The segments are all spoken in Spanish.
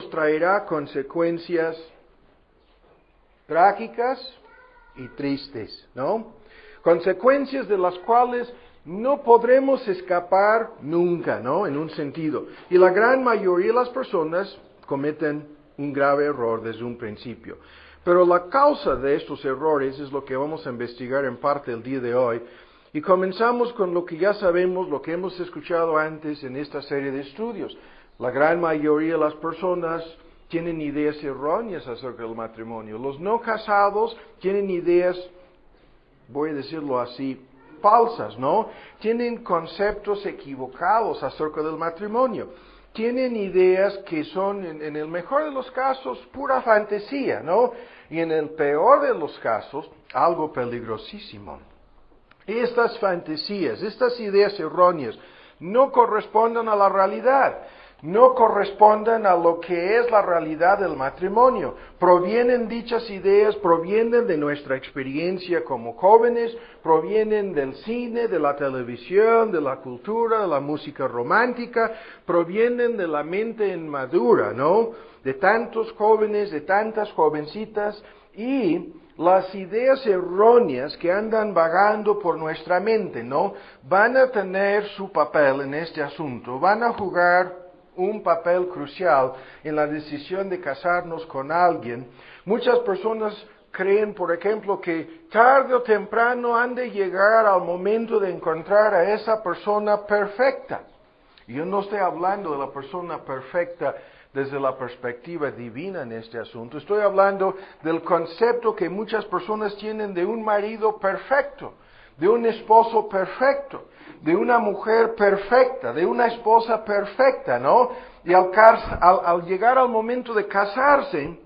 nos traerá consecuencias trágicas y tristes, ¿no? Consecuencias de las cuales no podremos escapar nunca, ¿no? En un sentido. Y la gran mayoría de las personas cometen un grave error desde un principio. Pero la causa de estos errores es lo que vamos a investigar en parte el día de hoy. Y comenzamos con lo que ya sabemos, lo que hemos escuchado antes en esta serie de estudios. La gran mayoría de las personas tienen ideas erróneas acerca del matrimonio. Los no casados tienen ideas, voy a decirlo así, falsas, ¿no? Tienen conceptos equivocados acerca del matrimonio. Tienen ideas que son, en el mejor de los casos, pura fantasía, ¿no? Y en el peor de los casos, algo peligrosísimo. Estas fantasías, estas ideas erróneas, no corresponden a la realidad. No corresponden a lo que es la realidad del matrimonio. Dichas ideas provienen de nuestra experiencia como jóvenes, provienen del cine, de la televisión, de la cultura, de la música romántica, provienen de la mente inmadura, ¿no? De tantos jóvenes, de tantas jovencitas, y las ideas erróneas que andan vagando por nuestra mente, ¿no? Van a tener su papel en este asunto, van a jugar un papel crucial en la decisión de casarnos con alguien. Muchas personas creen, por ejemplo, que tarde o temprano han de llegar al momento de encontrar a esa persona perfecta. Y yo no estoy hablando de la persona perfecta desde la perspectiva divina en este asunto. Estoy hablando del concepto que muchas personas tienen de un marido perfecto, de un esposo perfecto, de una mujer perfecta, de una esposa perfecta, ¿no? Y al llegar al momento de casarse,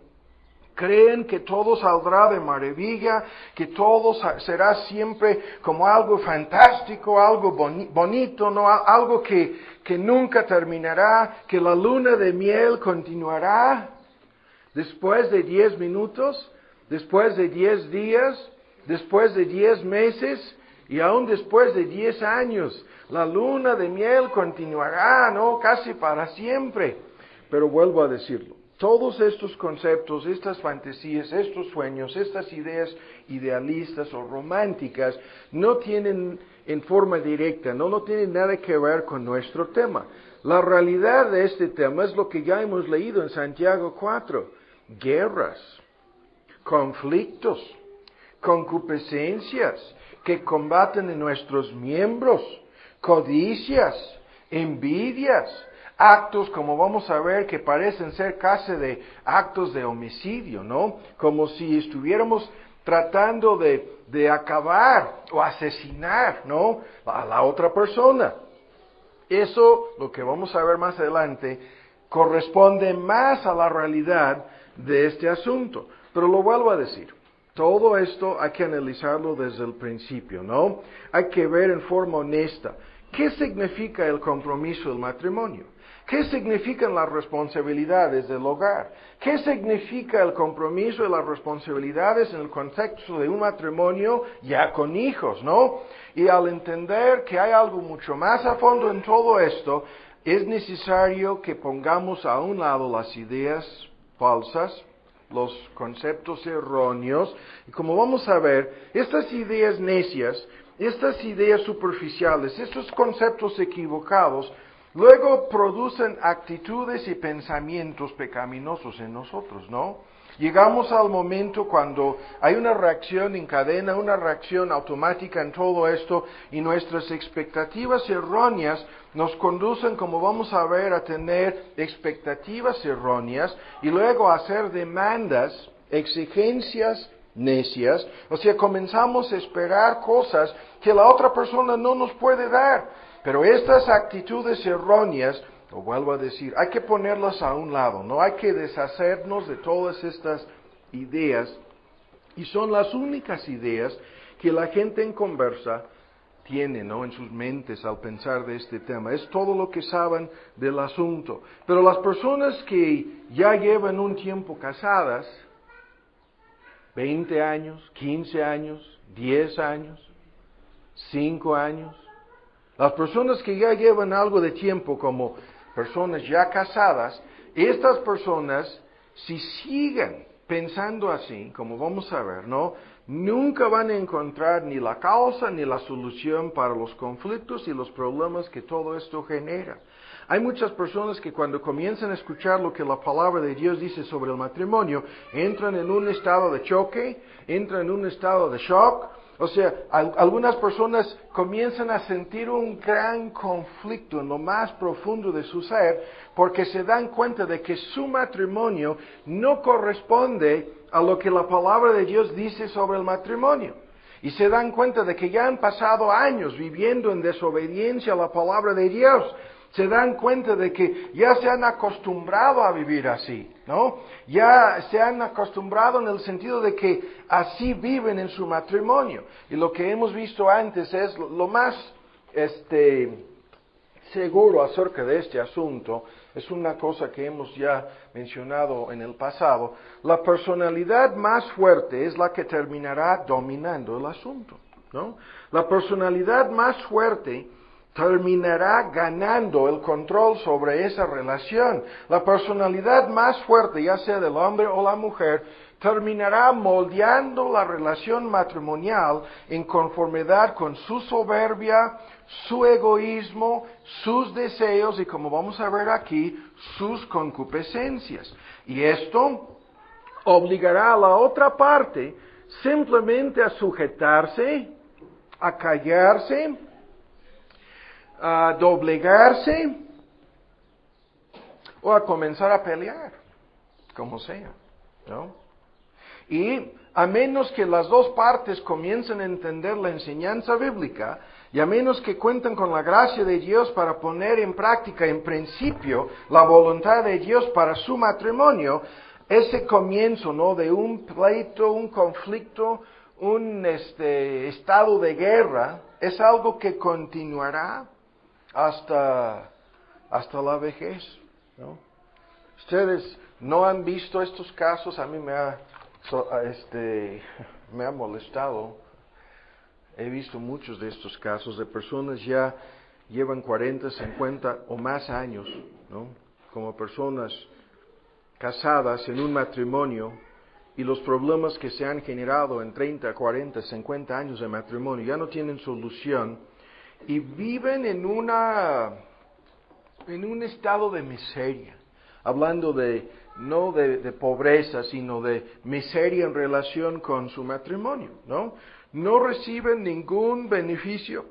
creen que todo saldrá de maravilla, que todo será siempre como algo fantástico, algo bonito, ¿no? Algo que nunca terminará, que la luna de miel continuará después de 10 minutos, después de 10 días, después de 10 meses, y aún después de 10 años, la luna de miel continuará, ¿no? Casi para siempre. Pero vuelvo a decirlo, todos estos conceptos, estas fantasías, estos sueños, estas ideas idealistas o románticas, no tienen en forma directa, no tienen nada que ver con nuestro tema. La realidad de este tema es lo que ya hemos leído en Santiago 4, guerras, conflictos, concupiscencias que combaten en nuestros miembros, codicias, envidias, actos, como vamos a ver, que parecen ser casi de actos de homicidio, ¿no? Como si estuviéramos tratando de acabar o asesinar, ¿no? A la otra persona. Eso, lo que vamos a ver más adelante, corresponde más a la realidad de este asunto. Pero lo vuelvo a decir. Todo esto hay que analizarlo desde el principio, ¿no? Hay que ver en forma honesta qué significa el compromiso del matrimonio, qué significan las responsabilidades del hogar, qué significa el compromiso y las responsabilidades en el contexto de un matrimonio ya con hijos, ¿no? Y al entender que hay algo mucho más a fondo en todo esto, es necesario que pongamos a un lado las ideas falsas, los conceptos erróneos, y como vamos a ver, estas ideas necias, estas ideas superficiales, estos conceptos equivocados, luego producen actitudes y pensamientos pecaminosos en nosotros, ¿no? Llegamos al momento cuando hay una reacción en cadena, una reacción automática en todo esto, y nuestras expectativas erróneas nos conducen, como vamos a ver, a tener expectativas erróneas y luego a hacer demandas, exigencias necias. O sea, comenzamos a esperar cosas que la otra persona no nos puede dar. Pero estas actitudes erróneas, lo vuelvo a decir, hay que ponerlas a un lado, no hay que deshacernos de todas estas ideas, y son las únicas ideas que la gente en conversa tiene, ¿no?, en sus mentes al pensar de este tema. Es todo lo que saben del asunto. Pero las personas que ya llevan un tiempo casadas, 20 años, 15 años, 10 años, 5 años, las personas que ya llevan algo de tiempo como personas ya casadas, estas personas, si siguen pensando así, como vamos a ver, ¿no? Nunca van a encontrar ni la causa ni la solución para los conflictos y los problemas que todo esto genera. Hay muchas personas que cuando comienzan a escuchar lo que la palabra de Dios dice sobre el matrimonio, entran en un estado de choque, entran en un estado de shock. O sea, algunas personas comienzan a sentir un gran conflicto en lo más profundo de su ser porque se dan cuenta de que su matrimonio no corresponde a lo que la palabra de Dios dice sobre el matrimonio. Y se dan cuenta de que ya han pasado años viviendo en desobediencia a la palabra de Dios. Se dan cuenta de que ya se han acostumbrado a vivir así, ¿no? Ya se han acostumbrado en el sentido de que así viven en su matrimonio. Y lo que hemos visto antes es lo más seguro acerca de este asunto. Es una cosa que hemos ya mencionado en el pasado. La personalidad más fuerte es la que terminará dominando el asunto, ¿no? La personalidad más fuerte terminará ganando el control sobre esa relación. La personalidad más fuerte, ya sea del hombre o la mujer, terminará moldeando la relación matrimonial en conformidad con su soberbia, su egoísmo, sus deseos y, como vamos a ver aquí, sus concupiscencias. Y esto obligará a la otra parte simplemente a sujetarse, a callarse, a doblegarse o a comenzar a pelear, como sea, ¿no? Y a menos que las dos partes comiencen a entender la enseñanza bíblica, y a menos que cuenten con la gracia de Dios para poner en práctica, en principio, la voluntad de Dios para su matrimonio, ese comienzo, ¿no?, de un pleito, un conflicto, un estado de guerra, es algo que continuará hasta la vejez, ¿no? Ustedes no han visto estos casos. A mí me ha molestado. He visto muchos de estos casos de personas ya llevan 40, 50 o más años, ¿no?, como personas casadas en un matrimonio, y los problemas que se han generado en 30, 40, 50 años de matrimonio ya no tienen solución. Y viven en un estado de miseria, hablando no de pobreza, sino de miseria en relación con su matrimonio, ¿no? No reciben ningún beneficio,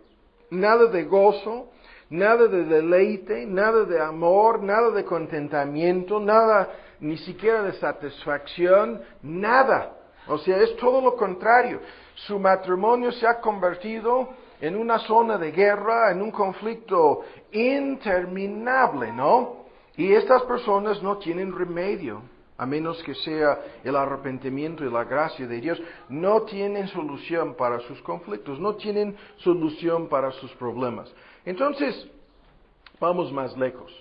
nada de gozo, nada de deleite, nada de amor, nada de contentamiento, nada, ni siquiera de satisfacción, nada. O sea, es todo lo contrario. Su matrimonio se ha convertido en una zona de guerra, en un conflicto interminable, ¿no? Y estas personas no tienen remedio, a menos que sea el arrepentimiento y la gracia de Dios. No tienen solución para sus conflictos, no tienen solución para sus problemas. Entonces, vamos más lejos.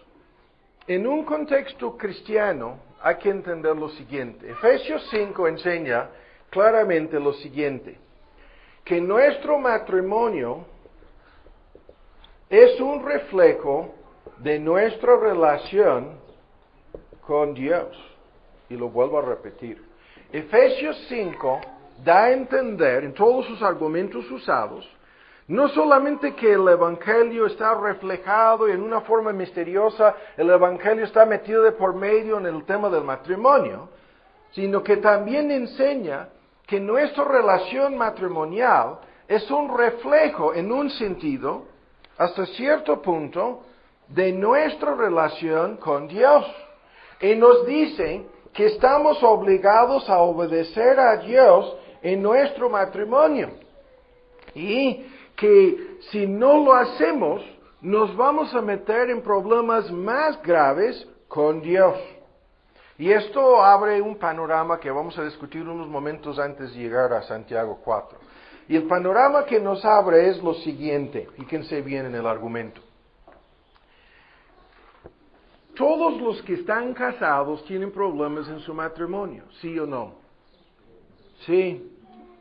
En un contexto cristiano hay que entender lo siguiente. Efesios 5 enseña claramente lo siguiente: que nuestro matrimonio es un reflejo de nuestra relación con Dios. Y lo vuelvo a repetir. Efesios 5 da a entender en todos sus argumentos usados, no solamente que el Evangelio está reflejado y en una forma misteriosa, el Evangelio está metido de por medio en el tema del matrimonio, sino que también enseña que nuestra relación matrimonial es un reflejo, en un sentido, hasta cierto punto, de nuestra relación con Dios. Y nos dice que estamos obligados a obedecer a Dios en nuestro matrimonio. Y que si no lo hacemos, nos vamos a meter en problemas más graves con Dios. Y esto abre un panorama que vamos a discutir unos momentos antes de llegar a Santiago 4. Y el panorama que nos abre es lo siguiente, fíjense bien en el argumento. Todos los que están casados tienen problemas en su matrimonio, ¿sí o no? Sí.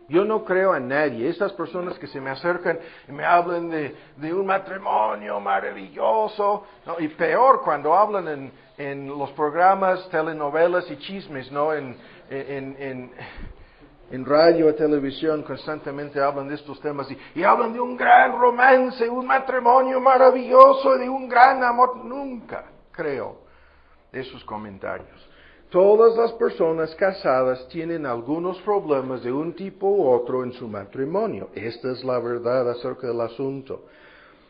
Yo no creo a nadie. Esas personas que se me acercan y me hablan de un matrimonio maravilloso, ¿no? Y peor cuando hablan en los programas, telenovelas y chismes, ¿no? En radio y televisión constantemente hablan de estos temas y hablan de un gran romance, un matrimonio maravilloso, de un gran amor. Nunca creo esos comentarios. Todas las personas casadas tienen algunos problemas de un tipo u otro en su matrimonio. Esta es la verdad acerca del asunto.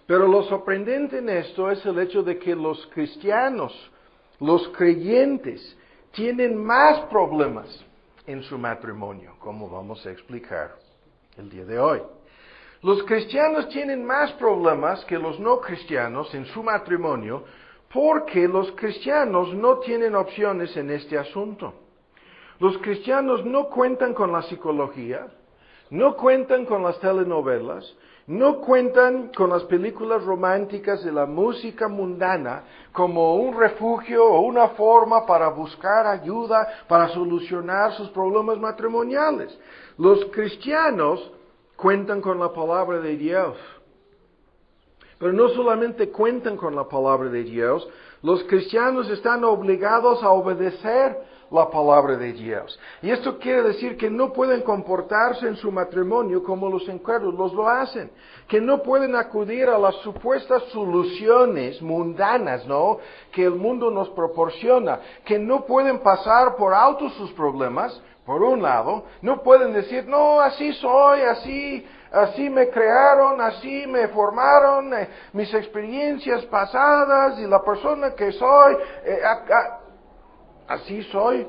Pero lo sorprendente en esto es el hecho de que los cristianos, los creyentes, tienen más problemas en su matrimonio, como vamos a explicar el día de hoy. Los cristianos tienen más problemas que los no cristianos en su matrimonio porque los cristianos no tienen opciones en este asunto. Los cristianos no cuentan con la psicología, no cuentan con las telenovelas, no cuentan con las películas románticas de la música mundana como un refugio o una forma para buscar ayuda, para solucionar sus problemas matrimoniales. Los cristianos cuentan con la palabra de Dios. Pero no solamente cuentan con la palabra de Dios, los cristianos están obligados a obedecer la palabra de Dios. Y esto quiere decir que no pueden comportarse en su matrimonio como los incrédulos lo hacen, que no pueden acudir a las supuestas soluciones mundanas, ¿no?, que el mundo nos proporciona, que no pueden pasar por alto sus problemas, por un lado, no pueden decir, no, así soy, así me crearon, así me formaron, mis experiencias pasadas y la persona que soy, así soy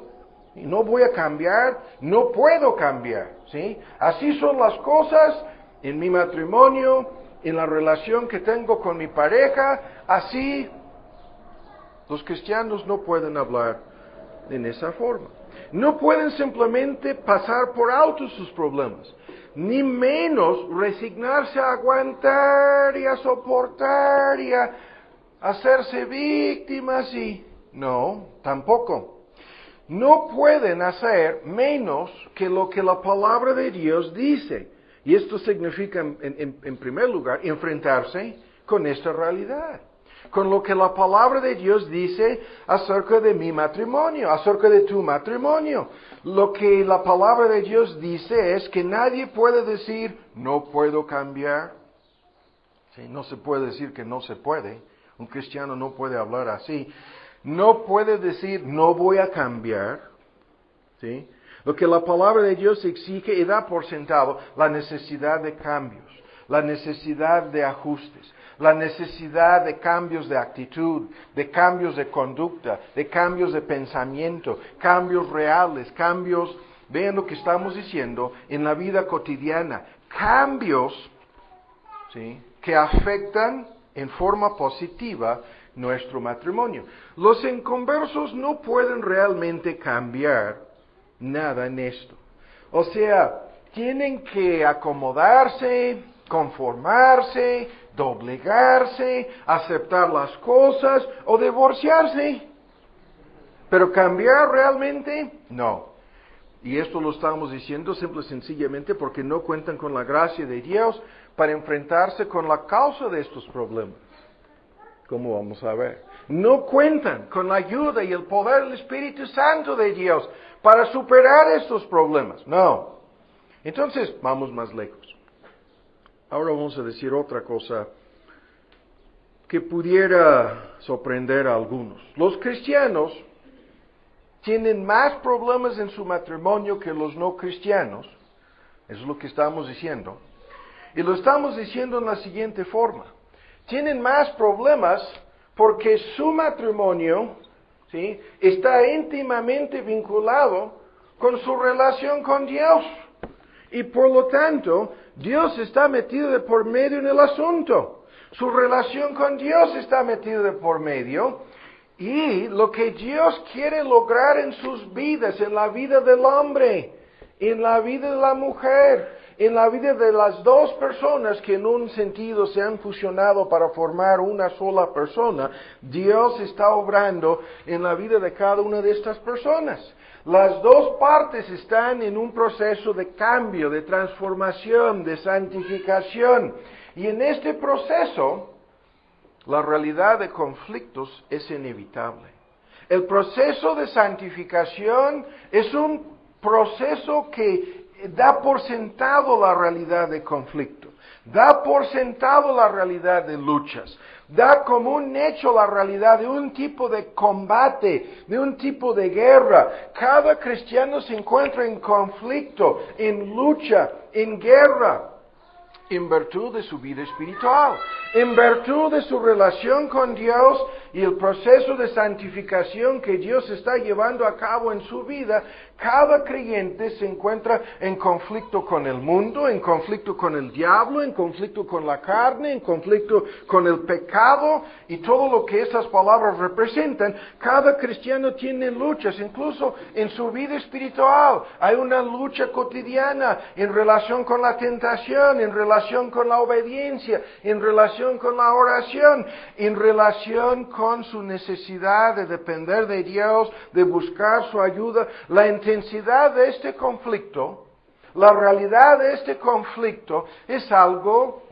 y no voy a cambiar, no puedo cambiar, ¿sí? Así son las cosas en mi matrimonio, en la relación que tengo con mi pareja, así los cristianos no pueden hablar en esa forma. No pueden simplemente pasar por alto sus problemas, ni menos resignarse a aguantar y a soportar y a hacerse víctimas y... No, tampoco. No pueden hacer menos que lo que la palabra de Dios dice. Y esto significa, en primer lugar, enfrentarse con esta realidad, con lo que la palabra de Dios dice acerca de mi matrimonio, acerca de tu matrimonio. Lo que la palabra de Dios dice es que nadie puede decir, no puedo cambiar. Sí, no se puede decir que no se puede. Un cristiano no puede hablar así. No puede decir, no voy a cambiar. ¿Sí? Lo que la palabra de Dios exige y da por sentado, la necesidad de cambios, la necesidad de ajustes, la necesidad de cambios de actitud, de cambios de conducta, de cambios de pensamiento, cambios reales, cambios, vean lo que estamos diciendo, en la vida cotidiana, cambios, ¿sí?, que afectan en forma positiva nuestro matrimonio. Los inconversos no pueden realmente cambiar nada en esto. O sea, tienen que acomodarse, conformarse, doblegarse, aceptar las cosas o divorciarse. Pero cambiar realmente, no. Y esto lo estamos diciendo simple y sencillamente porque no cuentan con la gracia de Dios para enfrentarse con la causa de estos problemas. Como vamos a ver. No cuentan con la ayuda y el poder del Espíritu Santo de Dios para superar estos problemas. No. Entonces, vamos más lejos. Ahora vamos a decir otra cosa que pudiera sorprender a algunos. Los cristianos tienen más problemas en su matrimonio que los no cristianos. Eso es lo que estamos diciendo. Y lo estamos diciendo en la siguiente forma. Tienen más problemas porque su matrimonio, ¿sí?, está íntimamente vinculado con su relación con Dios. Y por lo tanto, Dios está metido de por medio en el asunto. Su relación con Dios está metida de por medio. Y lo que Dios quiere lograr en sus vidas, en la vida del hombre, en la vida de la mujer, en la vida de las dos personas que en un sentido se han fusionado para formar una sola persona, Dios está obrando en la vida de cada una de estas personas. Las dos partes están en un proceso de cambio, de transformación, de santificación. Y en este proceso, la realidad de conflictos es inevitable. El proceso de santificación es un proceso que da por sentado la realidad de conflicto, da por sentado la realidad de luchas, da como un hecho la realidad de un tipo de combate, de un tipo de guerra. Cada cristiano se encuentra en conflicto, en lucha, en guerra, en virtud de su vida espiritual, en virtud de su relación con Dios y el proceso de santificación que Dios está llevando a cabo en su vida. Cada creyente se encuentra en conflicto con el mundo, en conflicto con el diablo, en conflicto con la carne, en conflicto con el pecado y todo lo que esas palabras representan. Cada cristiano tiene luchas, incluso en su vida espiritual. Hay una lucha cotidiana en relación con la tentación, en relación con la obediencia, en relación con la oración, en relación con su necesidad de depender de Dios, de buscar su ayuda. La intensidad de este conflicto, la realidad de este conflicto es algo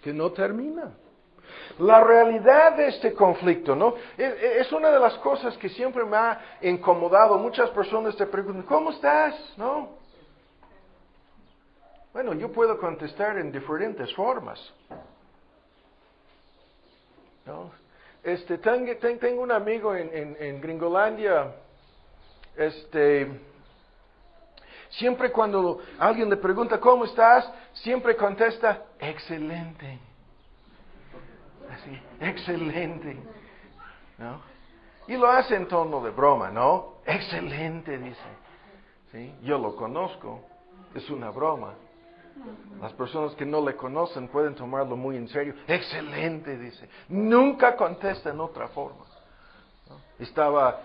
que no termina. La realidad de este conflicto, ¿no? Es una de las cosas que siempre me ha incomodado. Muchas personas te preguntan, ¿cómo estás? ¿No? Bueno, yo puedo contestar en diferentes formas. ¿No? Tengo un amigo en Gringolandia. Siempre cuando alguien le pregunta ¿cómo estás? Siempre contesta excelente. Así, excelente. ¿No? Y lo hace en tono de broma, ¿no? Excelente, dice. ¿Sí? Yo lo conozco. Es una broma. Las personas que no le conocen pueden tomarlo muy en serio. Excelente, dice. Nunca contesta en otra forma. ¿No? Estaba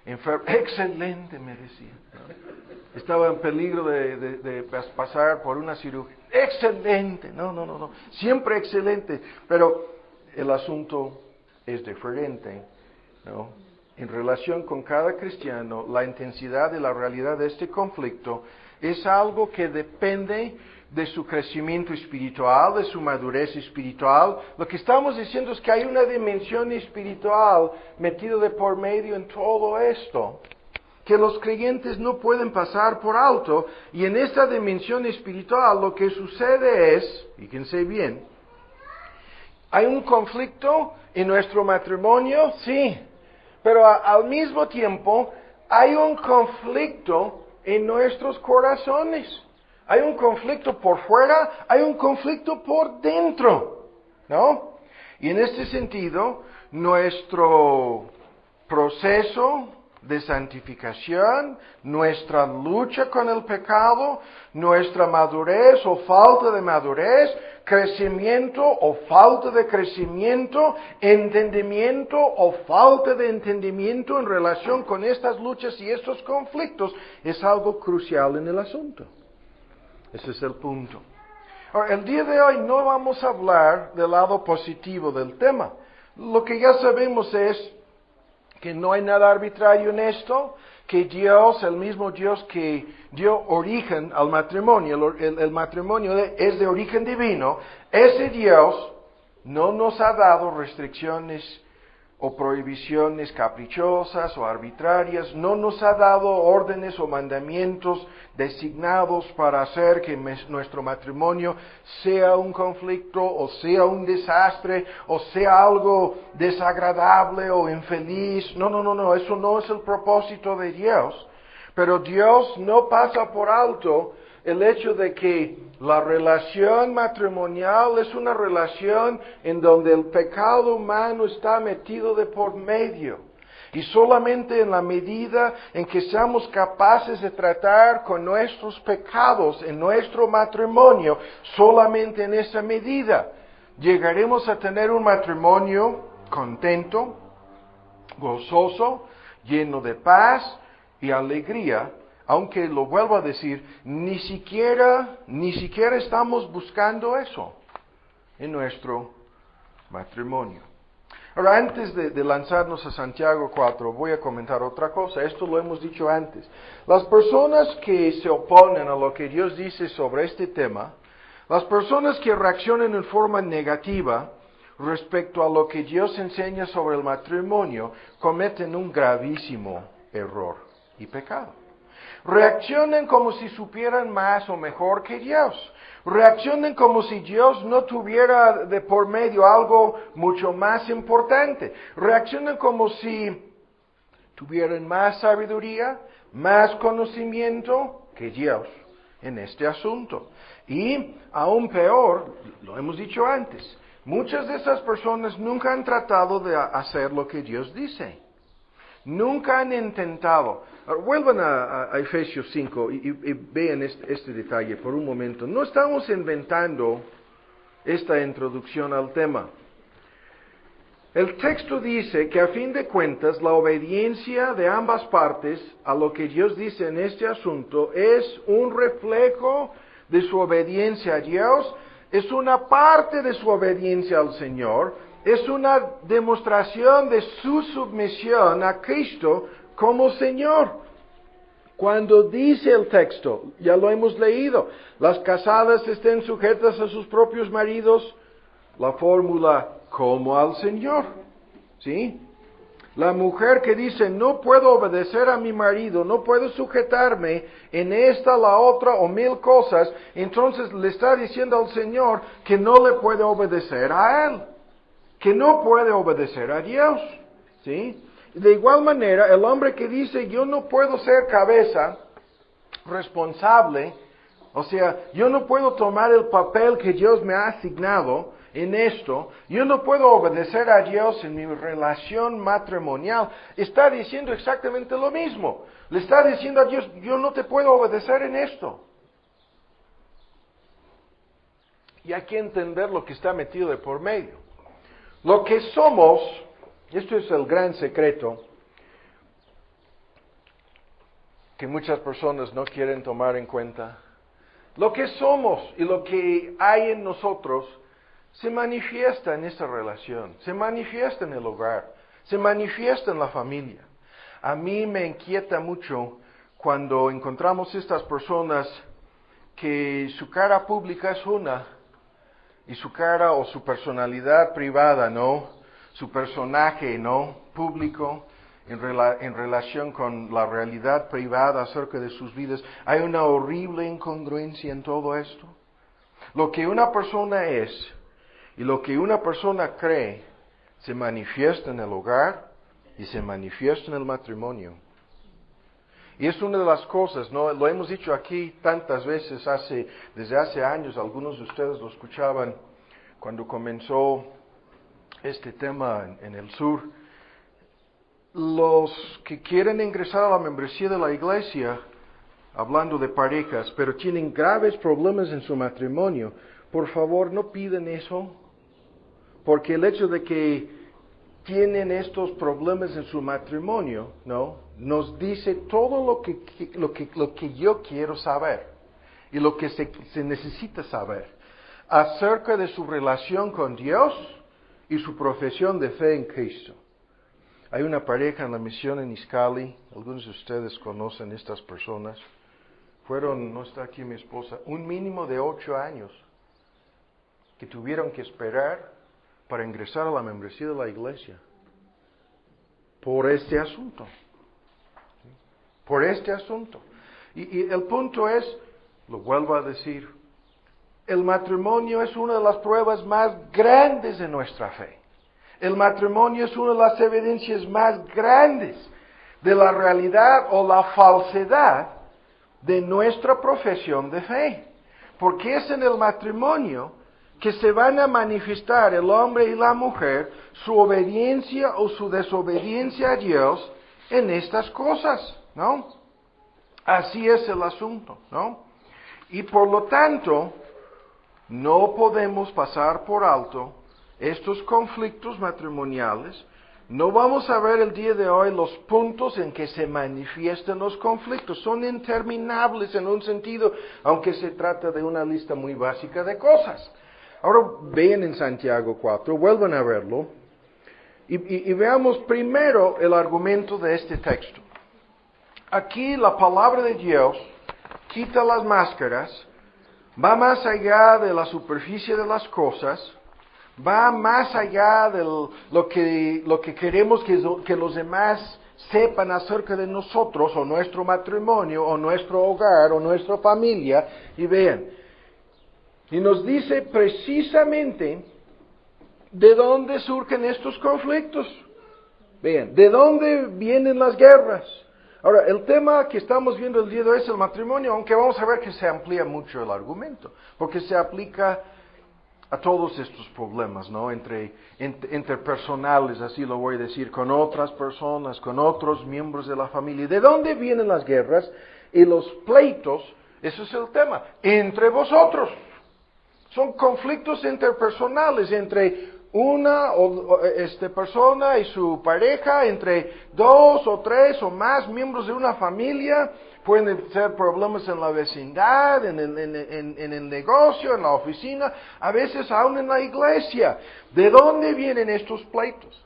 enfermo. Excelente, me decía. ¿No? Estaba en peligro de pasar por una cirugía. Excelente. No. Siempre excelente. Pero el asunto es diferente, ¿no? En relación con cada cristiano, la intensidad y la realidad de este conflicto es algo que depende de su crecimiento espiritual, de su madurez espiritual. Lo que estamos diciendo es que hay una dimensión espiritual metida de por medio en todo esto, que los creyentes no pueden pasar por alto. Y en esta dimensión espiritual lo que sucede es, fíjense bien, ¿hay un conflicto en nuestro matrimonio? Sí, pero al mismo tiempo hay un conflicto en nuestros corazones. Hay un conflicto por fuera, hay un conflicto por dentro, ¿no? Y en este sentido, nuestro proceso de santificación, nuestra lucha con el pecado, nuestra madurez o falta de madurez, crecimiento o falta de crecimiento, entendimiento o falta de entendimiento en relación con estas luchas y estos conflictos es algo crucial en el asunto. Ese es el punto. Ahora, el día de hoy no vamos a hablar del lado positivo del tema. Lo que ya sabemos es que no hay nada arbitrario en esto, que Dios, el mismo Dios que dio origen al matrimonio, el matrimonio es de origen divino, ese Dios no nos ha dado restricciones o prohibiciones caprichosas o arbitrarias, no nos ha dado órdenes o mandamientos designados para hacer que nuestro matrimonio sea un conflicto o sea un desastre o sea algo desagradable o infeliz. No, eso no es el propósito de Dios. Pero Dios no pasa por alto el hecho de que la relación matrimonial es una relación en donde el pecado humano está metido de por medio. Y solamente en la medida en que seamos capaces de tratar con nuestros pecados en nuestro matrimonio, solamente en esa medida llegaremos a tener un matrimonio contento, gozoso, lleno de paz y alegría, aunque lo vuelvo a decir, ni siquiera estamos buscando eso en nuestro matrimonio. Ahora, antes de lanzarnos a Santiago 4, voy a comentar otra cosa. Esto lo hemos dicho antes. Las personas que se oponen a lo que Dios dice sobre este tema, las personas que reaccionan en forma negativa respecto a lo que Dios enseña sobre el matrimonio, cometen un gravísimo error y pecado. Reaccionan como si supieran más o mejor que Dios. Reaccionan como si Dios no tuviera de por medio algo mucho más importante. Reaccionan como si tuvieran más sabiduría, más conocimiento que Dios en este asunto. Y aún peor, lo hemos dicho antes, muchas de esas personas nunca han tratado de hacer lo que Dios dice. Nunca han intentado. Ahora, vuelvan a Efesios 5 y vean este detalle por un momento. No estamos inventando esta introducción al tema. El texto dice que a fin de cuentas la obediencia de ambas partes a lo que Dios dice en este asunto es un reflejo de su obediencia a Dios, es una parte de su obediencia al Señor, es una demostración de su sumisión a Cristo como Señor. Cuando dice el texto, ya lo hemos leído, las casadas estén sujetas a sus propios maridos, la fórmula como al Señor, ¿sí? La mujer que dice, no puedo obedecer a mi marido, no puedo sujetarme en esta, la otra o mil cosas, entonces le está diciendo al Señor que no le puede obedecer a Él, que no puede obedecer a Dios, ¿sí? De igual manera, el hombre que dice, yo no puedo ser cabeza responsable, o sea, yo no puedo tomar el papel que Dios me ha asignado en esto, yo no puedo obedecer a Dios en mi relación matrimonial, está diciendo exactamente lo mismo. Le está diciendo a Dios, yo no te puedo obedecer en esto. Y hay que entender lo que está metido de por medio. Lo que somos, esto es el gran secreto que muchas personas no quieren tomar en cuenta. Lo que somos y lo que hay en nosotros se manifiesta en esta relación, se manifiesta en el hogar, se manifiesta en la familia. A mí me inquieta mucho cuando encontramos estas personas que su cara pública es una y su cara o su personalidad privada, ¿no? Su personaje, ¿no? Público en relación con la realidad privada acerca de sus vidas. Hay una horrible incongruencia en todo esto. Lo que una persona es y lo que una persona cree se manifiesta en el hogar y se manifiesta en el matrimonio. Y es una de las cosas, ¿no? Lo hemos dicho aquí tantas veces desde hace años, algunos de ustedes lo escuchaban cuando comenzó este tema en el sur. Los que quieren ingresar a la membresía de la iglesia, hablando de parejas, pero tienen graves problemas en su matrimonio, por favor no piden eso, porque el hecho de que tienen estos problemas en su matrimonio, ¿no? Nos dice todo lo que yo quiero saber y lo que se necesita saber acerca de su relación con Dios y su profesión de fe en Cristo. Hay una pareja en la misión en Iscali, algunos de ustedes conocen estas personas, no está aquí mi esposa, un mínimo de 8 años que tuvieron que esperar para ingresar a la membresía de la iglesia. Por este asunto. Por este asunto. Y el punto es, lo vuelvo a decir, el matrimonio es una de las pruebas más grandes de nuestra fe. El matrimonio es una de las evidencias más grandes de la realidad o la falsedad de nuestra profesión de fe. Porque es en el matrimonio que se van a manifestar el hombre y la mujer su obediencia o su desobediencia a Dios en estas cosas, ¿no? Así es el asunto, ¿no? Y por lo tanto, no podemos pasar por alto estos conflictos matrimoniales No vamos a ver el día de hoy los puntos en que se manifiestan los conflictos. Son interminables en un sentido, aunque se trata de una lista muy básica de cosas. Ahora vean en Santiago 4, vuelvan a verlo, y veamos primero el argumento de este texto. Aquí la palabra de Dios quita las máscaras, va más allá de la superficie de las cosas, va más allá de lo que queremos que los demás sepan acerca de nosotros, o nuestro matrimonio, o nuestro hogar, o nuestra familia, y vean, y nos dice precisamente de dónde surgen estos conflictos. Vean, de dónde vienen las guerras. Ahora, el tema que estamos viendo el día de hoy es el matrimonio, aunque vamos a ver que se amplía mucho el argumento, porque se aplica a todos estos problemas, ¿no? Interpersonales, así lo voy a decir, con otras personas, con otros miembros de la familia. ¿De dónde vienen las guerras y los pleitos? Eso es el tema. Entre vosotros. Son conflictos interpersonales entre una persona y su pareja, entre dos o tres o más miembros de una familia. Pueden ser problemas en la vecindad, en el negocio, en la oficina, a veces aún en la iglesia. ¿De dónde vienen estos pleitos?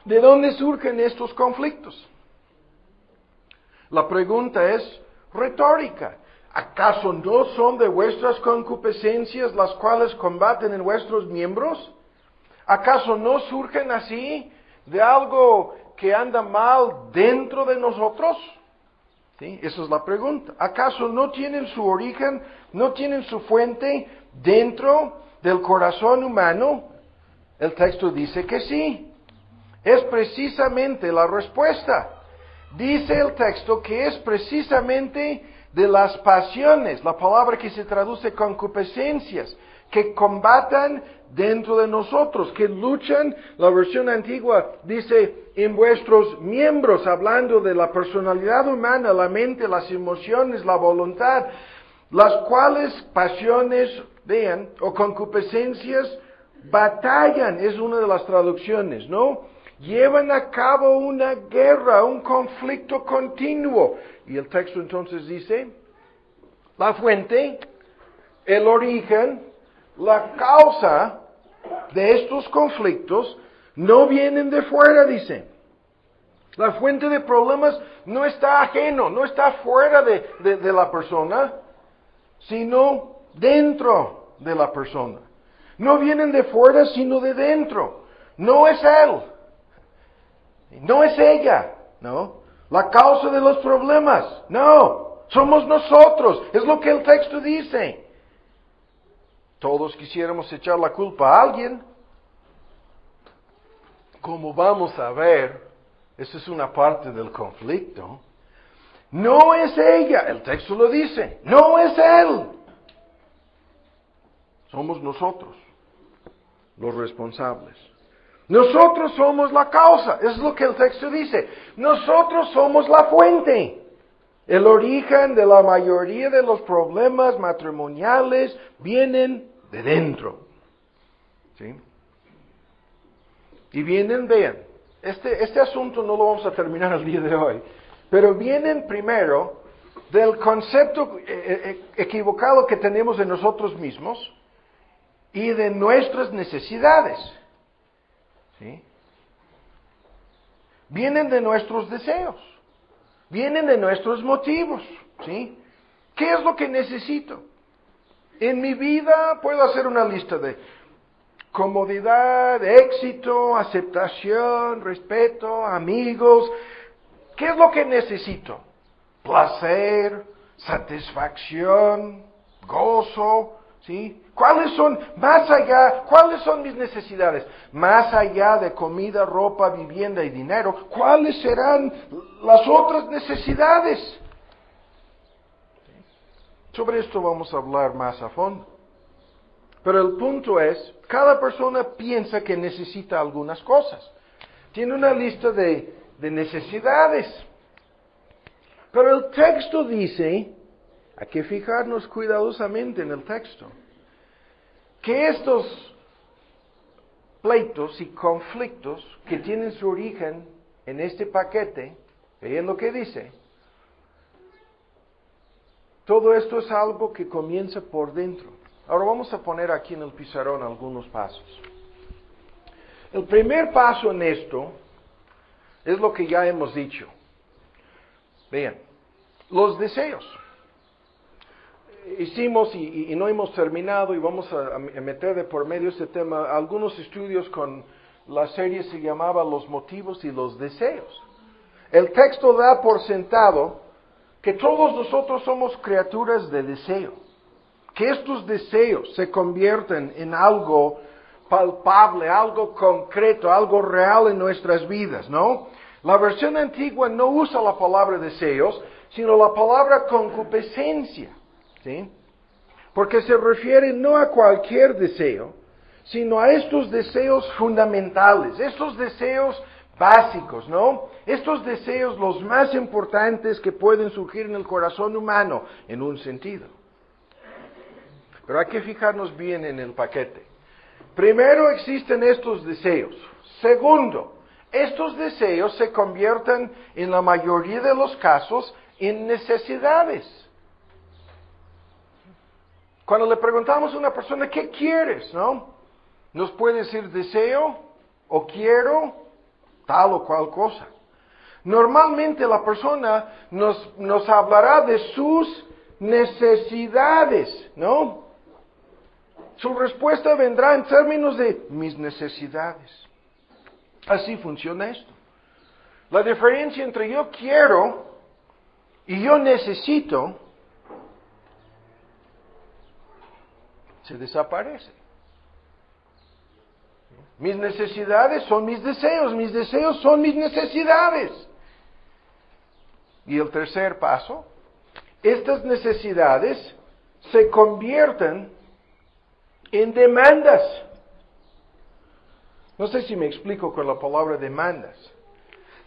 ¿De dónde surgen estos conflictos? La pregunta es retórica. ¿Acaso no son de vuestras concupiscencias las cuales combaten en vuestros miembros? ¿Acaso no surgen así de algo que anda mal dentro de nosotros? ¿Sí? Esa es la pregunta. ¿Acaso no tienen su origen, no tienen su fuente dentro del corazón humano? El texto dice que sí. Es precisamente la respuesta. Dice el texto que es precisamente de las pasiones, la palabra que se traduce concupiscencias, que combatan dentro de nosotros, que luchan, la versión antigua dice, en vuestros miembros, hablando de la personalidad humana, la mente, las emociones, la voluntad, las cuales pasiones, vean, o concupiscencias, batallan, es una de las traducciones, ¿no? Llevan a cabo una guerra, un conflicto continuo. Y el texto entonces dice, la fuente, el origen, la causa de estos conflictos no vienen de fuera, dice. La fuente de problemas no está ajeno, no está fuera de la persona, sino dentro de la persona. No vienen de fuera, sino de dentro. No es él. No es ella, ¿no? La causa de los problemas, no. Somos nosotros, es lo que el texto dice. Todos quisiéramos echar la culpa a alguien. Como vamos a ver, esa es una parte del conflicto. No es ella, el texto lo dice, no es él. Somos nosotros los responsables. Nosotros somos la causa, es lo que el texto dice. Nosotros somos la fuente. El origen de la mayoría de los problemas matrimoniales vienen de dentro. ¿Sí? Y vienen, vean, este asunto no lo vamos a terminar el día de hoy, pero vienen primero del concepto equivocado que tenemos de nosotros mismos y de nuestras necesidades. ¿Sí? Vienen de nuestros deseos, vienen de nuestros motivos, ¿sí? ¿Qué es lo que necesito? En mi vida puedo hacer una lista de comodidad, éxito, aceptación, respeto, amigos. ¿Qué es lo que necesito? Placer, satisfacción, gozo, ¿sí? ¿Cuáles son, más allá, cuáles son mis necesidades? Más allá de comida, ropa, vivienda y dinero, ¿cuáles serán las otras necesidades? Sobre esto vamos a hablar más a fondo. Pero el punto es, cada persona piensa que necesita algunas cosas. Tiene una lista de necesidades. Pero el texto dice, hay que fijarnos cuidadosamente en el texto, que estos pleitos y conflictos que tienen su origen en este paquete, vean lo que dice. Todo esto es algo que comienza por dentro. Ahora vamos a poner aquí en el pizarrón algunos pasos. El primer paso en esto es lo que ya hemos dicho. Vean, los deseos. Hicimos y no hemos terminado y vamos a meter de por medio este tema algunos estudios con la serie se llamaba Los motivos y los deseos. El texto da por sentado que todos nosotros somos criaturas de deseo, que estos deseos se convierten en algo palpable, algo concreto, algo real en nuestras vidas, ¿no? La versión antigua no usa la palabra deseos, sino la palabra concupiscencia, ¿sí? Porque se refiere no a cualquier deseo, sino a estos deseos fundamentales, estos deseos básicos, ¿no? Estos deseos los más importantes que pueden surgir en el corazón humano, en un sentido. Pero hay que fijarnos bien en el paquete. Primero existen estos deseos. Segundo, estos deseos se convierten en la mayoría de los casos en necesidades. Cuando le preguntamos a una persona, ¿qué quieres? ¿No? Nos puede decir deseo o quiero tal o cual cosa. Normalmente la persona nos hablará de sus necesidades, ¿no? Su respuesta vendrá en términos de mis necesidades. Así funciona esto. La diferencia entre yo quiero y yo necesito se desaparece. Mis necesidades son mis deseos son mis necesidades. Y el tercer paso, estas necesidades se convierten en demandas. No sé si me explico con la palabra demandas.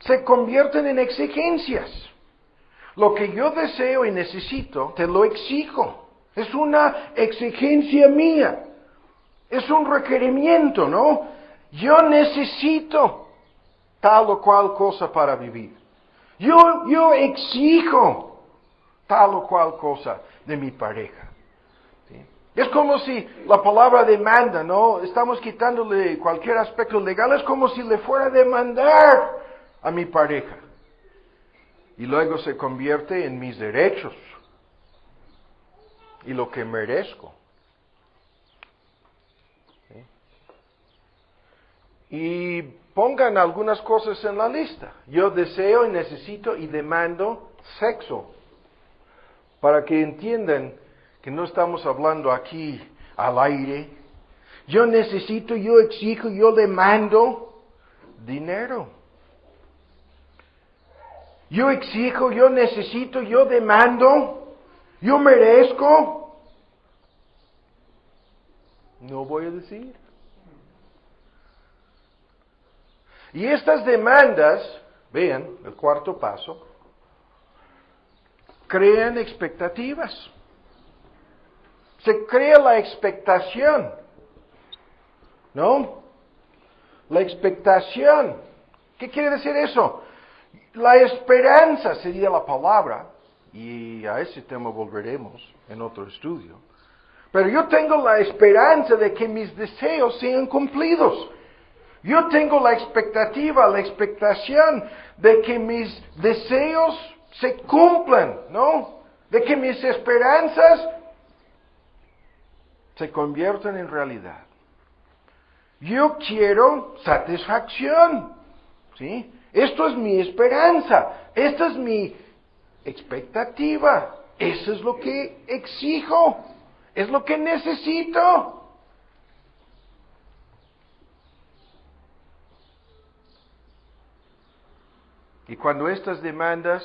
Se convierten en exigencias. Lo que yo deseo y necesito, te lo exijo. Es una exigencia mía. Es un requerimiento, ¿no? Yo necesito tal o cual cosa para vivir. Yo exijo tal o cual cosa de mi pareja. ¿Sí? Es como si la palabra demanda, ¿no? Estamos quitándole cualquier aspecto legal, es como si le fuera a demandar a mi pareja. Y luego se convierte en mis derechos y lo que merezco. ¿Sí? Y pongan algunas cosas en la lista. Yo deseo y necesito y demando sexo. Para que entiendan que no estamos hablando aquí al aire. Yo necesito, yo exijo, yo demando dinero. Yo exijo, yo necesito, yo demando, yo merezco. No voy a decir. Y estas demandas, vean, el cuarto paso, crean expectativas. Se crea la expectación, ¿no? La expectación. ¿Qué quiere decir eso? La esperanza sería la palabra, y a ese tema volveremos en otro estudio. Pero yo tengo la esperanza de que mis deseos sean cumplidos. Yo tengo la expectativa, la expectación de que mis deseos se cumplan, ¿no? De que mis esperanzas se conviertan en realidad. Yo quiero satisfacción, ¿sí? Esto es mi esperanza, esta es mi expectativa, eso es lo que exijo, es lo que necesito. Y cuando estas demandas,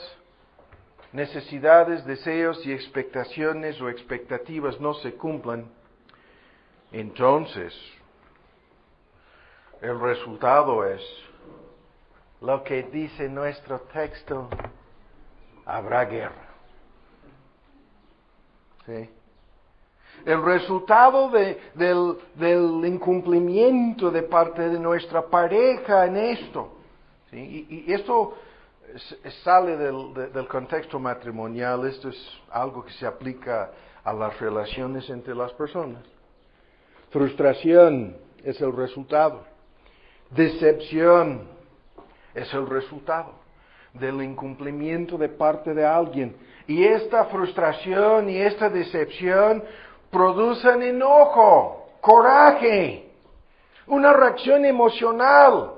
necesidades, deseos y expectaciones o expectativas no se cumplan, entonces el resultado es lo que dice nuestro texto: habrá guerra. ¿Sí? el resultado del incumplimiento de parte de nuestra pareja en esto. ¿Sí? Y esto sale del contexto matrimonial, esto es algo que se aplica a las relaciones entre las personas. Frustración es el resultado. Decepción es el resultado del incumplimiento de parte de alguien. Y esta frustración y esta decepción producen enojo, coraje, una reacción emocional.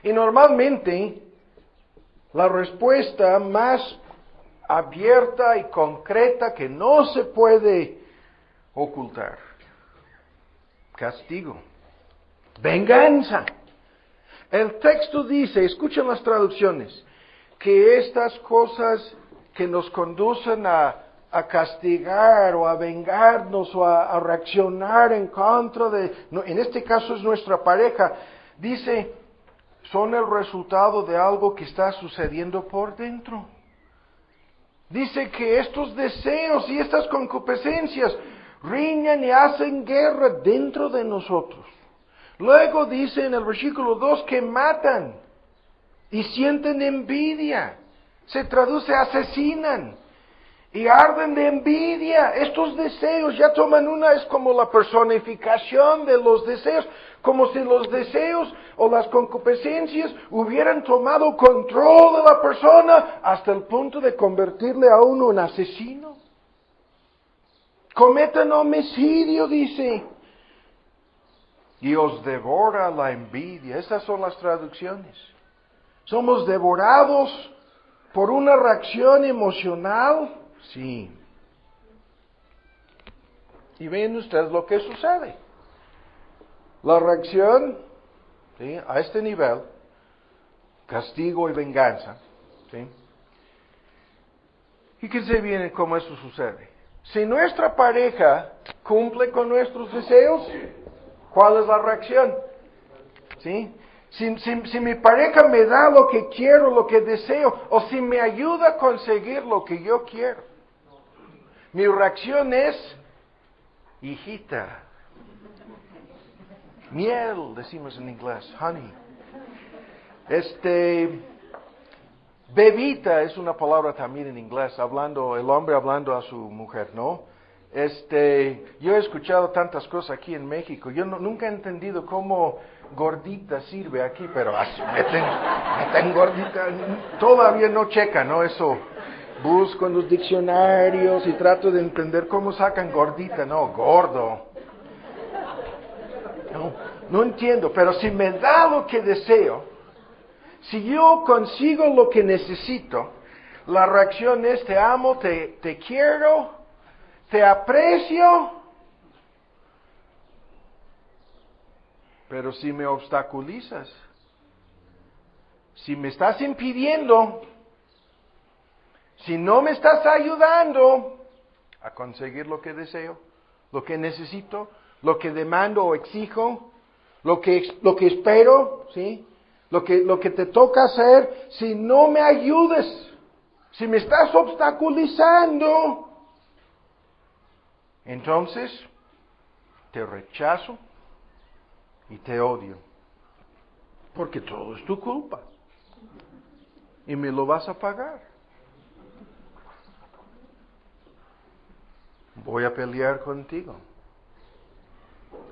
Y normalmente la respuesta más abierta y concreta que no se puede ocultar: castigo, venganza. El texto dice, escuchen las traducciones, que estas cosas que nos conducen a castigar o a vengarnos o a reaccionar en contra en este caso es nuestra pareja, dice, son el resultado de algo que está sucediendo por dentro. Dice que estos deseos y estas concupiscencias riñan y hacen guerra dentro de nosotros. Luego dice en el versículo 2 que matan y sienten envidia. Se traduce asesinan y arden de envidia. Estos deseos ya toman es como la personificación de los deseos, como si los deseos o las concupiscencias hubieran tomado control de la persona hasta el punto de convertirle a uno en asesino. Cometen homicidio, dice. Y os devora la envidia. Esas son las traducciones. Somos devorados por una reacción emocional. Sí. Y ven ustedes lo que sucede. La reacción, ¿sí?, a este nivel, castigo y venganza. ¿Sí? ¿Y qué se viene cómo eso sucede? Si nuestra pareja cumple con nuestros deseos, ¿cuál es la reacción? ¿Sí? Si mi pareja me da lo que quiero, lo que deseo, o si me ayuda a conseguir lo que yo quiero, mi reacción es, hijita, miel, decimos en inglés, honey. Bebita es una palabra también en inglés, el hombre hablando a su mujer, ¿no? Yo he escuchado tantas cosas aquí en México, yo nunca he entendido cómo gordita sirve aquí, pero meten gordita, todavía no checa, ¿no? Eso, busco en los diccionarios y trato de entender cómo sacan gordita, no, gordo. No entiendo, pero si me da lo que deseo, si yo consigo lo que necesito, la reacción es te amo, te quiero, te aprecio. Pero si me obstaculizas, si me estás impidiendo, si no me estás ayudando a conseguir lo que deseo, lo que necesito, lo que demando o exijo, lo que espero, ¿sí?, lo que te toca hacer, si no me ayudes, si me estás obstaculizando, entonces te rechazo y te odio, porque todo es tu culpa y me lo vas a pagar. Voy a pelear contigo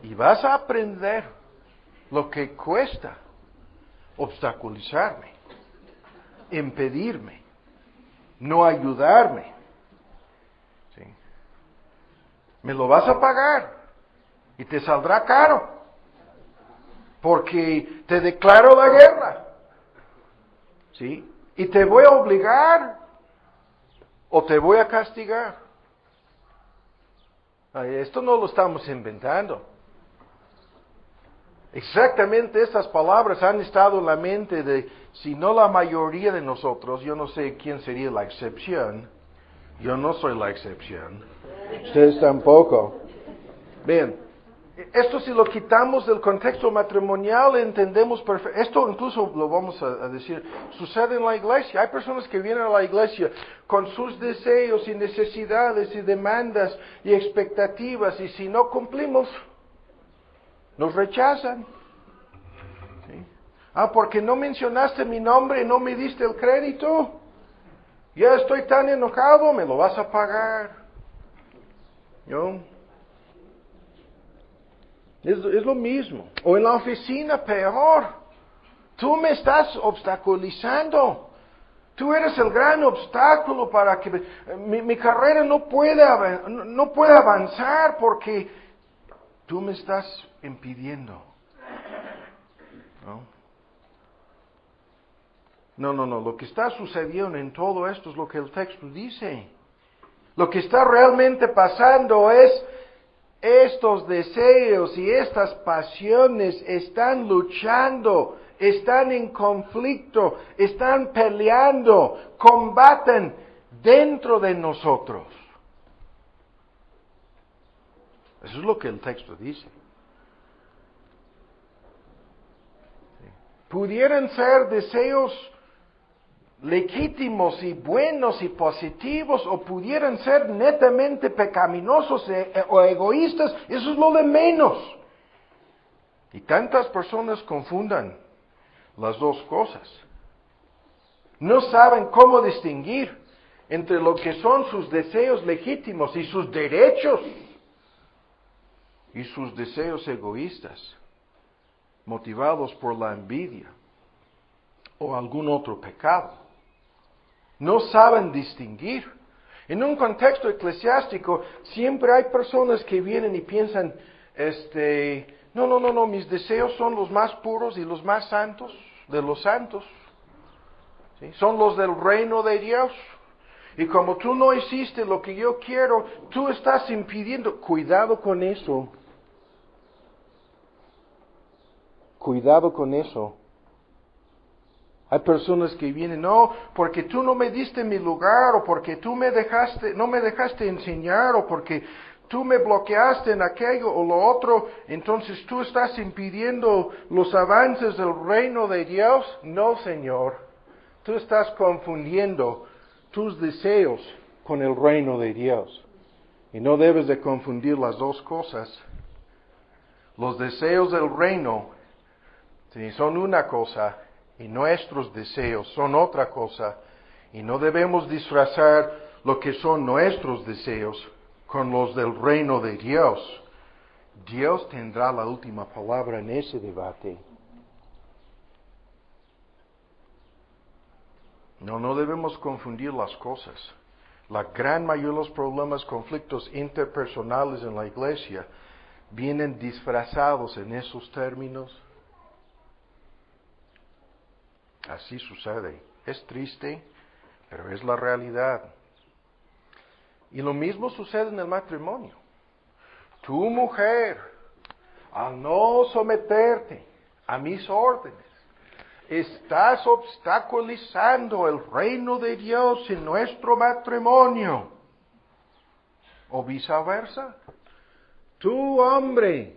y vas a aprender lo que cuesta obstaculizarme, impedirme, no ayudarme. ¿Sí? Me lo vas a pagar y te saldrá caro, porque te declaro la guerra. ¿Sí? Y te voy a obligar o te voy a castigar. Esto no lo estamos inventando. Exactamente estas palabras han estado en la mente de, si no la mayoría de nosotros, yo no sé quién sería la excepción, yo no soy la excepción, ustedes tampoco. Bien, Esto si lo quitamos del contexto matrimonial, entendemos perfecto. Esto incluso lo vamos a decir, sucede en la iglesia. Hay personas que vienen a la iglesia con sus deseos y necesidades y demandas y expectativas, y si no cumplimos, nos rechazan. ¿Sí? Porque no mencionaste mi nombre y no me diste el crédito. Ya estoy tan enojado, me lo vas a pagar. ¿Yo? Es lo mismo. O en la oficina, peor. Tú me estás obstaculizando. Tú eres el gran obstáculo para que mi carrera no pueda avanzar porque tú me estás impidiendo. No. Lo que está sucediendo en todo esto es lo que el texto dice. Lo que está realmente pasando es estos deseos y estas pasiones están luchando, están en conflicto, están peleando, combaten dentro de nosotros. Eso es lo que el texto dice. Pudieran ser deseos legítimos y buenos y positivos, o pudieran ser netamente pecaminosos o egoístas. Eso es lo de menos. Y tantas personas confundan las dos cosas. No saben cómo distinguir entre lo que son sus deseos legítimos y sus derechos y sus deseos egoístas, motivados por la envidia o algún otro pecado. No saben distinguir. En un contexto eclesiástico siempre hay personas que vienen y piensan, no, mis deseos son los más puros y los más santos de los santos. ¿Sí? Son los del reino de Dios. Y como tú no hiciste lo que yo quiero, tú estás impidiendo. Cuidado con eso. Cuidado con eso. Hay personas que vienen, no, porque tú no me diste mi lugar, o porque tú no me dejaste enseñar, o porque tú me bloqueaste en aquello o lo otro, entonces tú estás impidiendo los avances del reino de Dios. No, Señor, tú estás confundiendo tus deseos con el reino de Dios. Y no debes de confundir las dos cosas. Los deseos del reino son una cosa, y nuestros deseos son otra cosa, y no debemos disfrazar lo que son nuestros deseos con los del reino de Dios. Dios tendrá la última palabra en ese debate. No debemos confundir las cosas. La gran mayoría de los problemas, conflictos interpersonales en la iglesia vienen disfrazados en esos términos. Así sucede. Es triste, pero es la realidad. Y lo mismo sucede en el matrimonio. Tu mujer, al no someterte a mis órdenes, estás obstaculizando el reino de Dios en nuestro matrimonio. O viceversa. Tu hombre,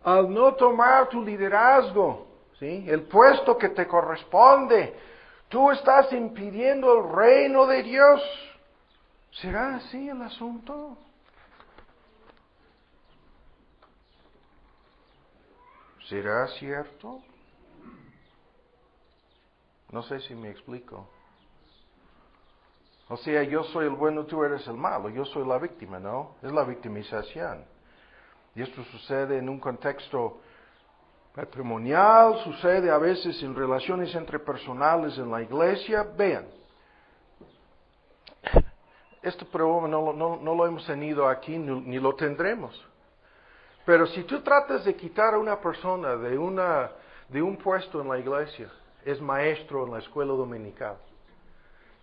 al no tomar tu liderazgo, ¿sí?, el puesto que te corresponde, tú estás impidiendo el reino de Dios. ¿Será así el asunto? ¿Será cierto? No sé si me explico. O sea, yo soy el bueno, tú eres el malo, yo soy la víctima, ¿no? Es la victimización. Y esto sucede en un contexto matrimonial, sucede a veces en relaciones interpersonales en la iglesia. Vean, este problema no lo hemos tenido aquí ni lo tendremos. Pero si tú tratas de quitar a una persona de un puesto en la iglesia, es maestro en la escuela dominical,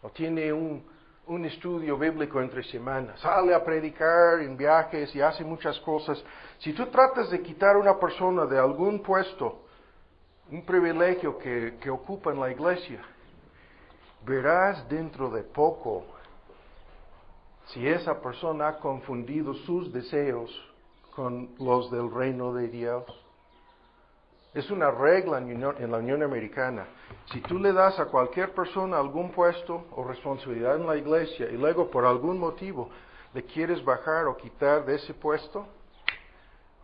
o tiene un estudio bíblico entre semanas, sale a predicar en viajes y hace muchas cosas. Si tú tratas de quitar a una persona de algún puesto, un privilegio que ocupa en la iglesia, verás dentro de poco si esa persona ha confundido sus deseos con los del reino de Dios. Es una regla en la Unión Americana. Si tú le das a cualquier persona algún puesto o responsabilidad en la iglesia y luego por algún motivo le quieres bajar o quitar de ese puesto,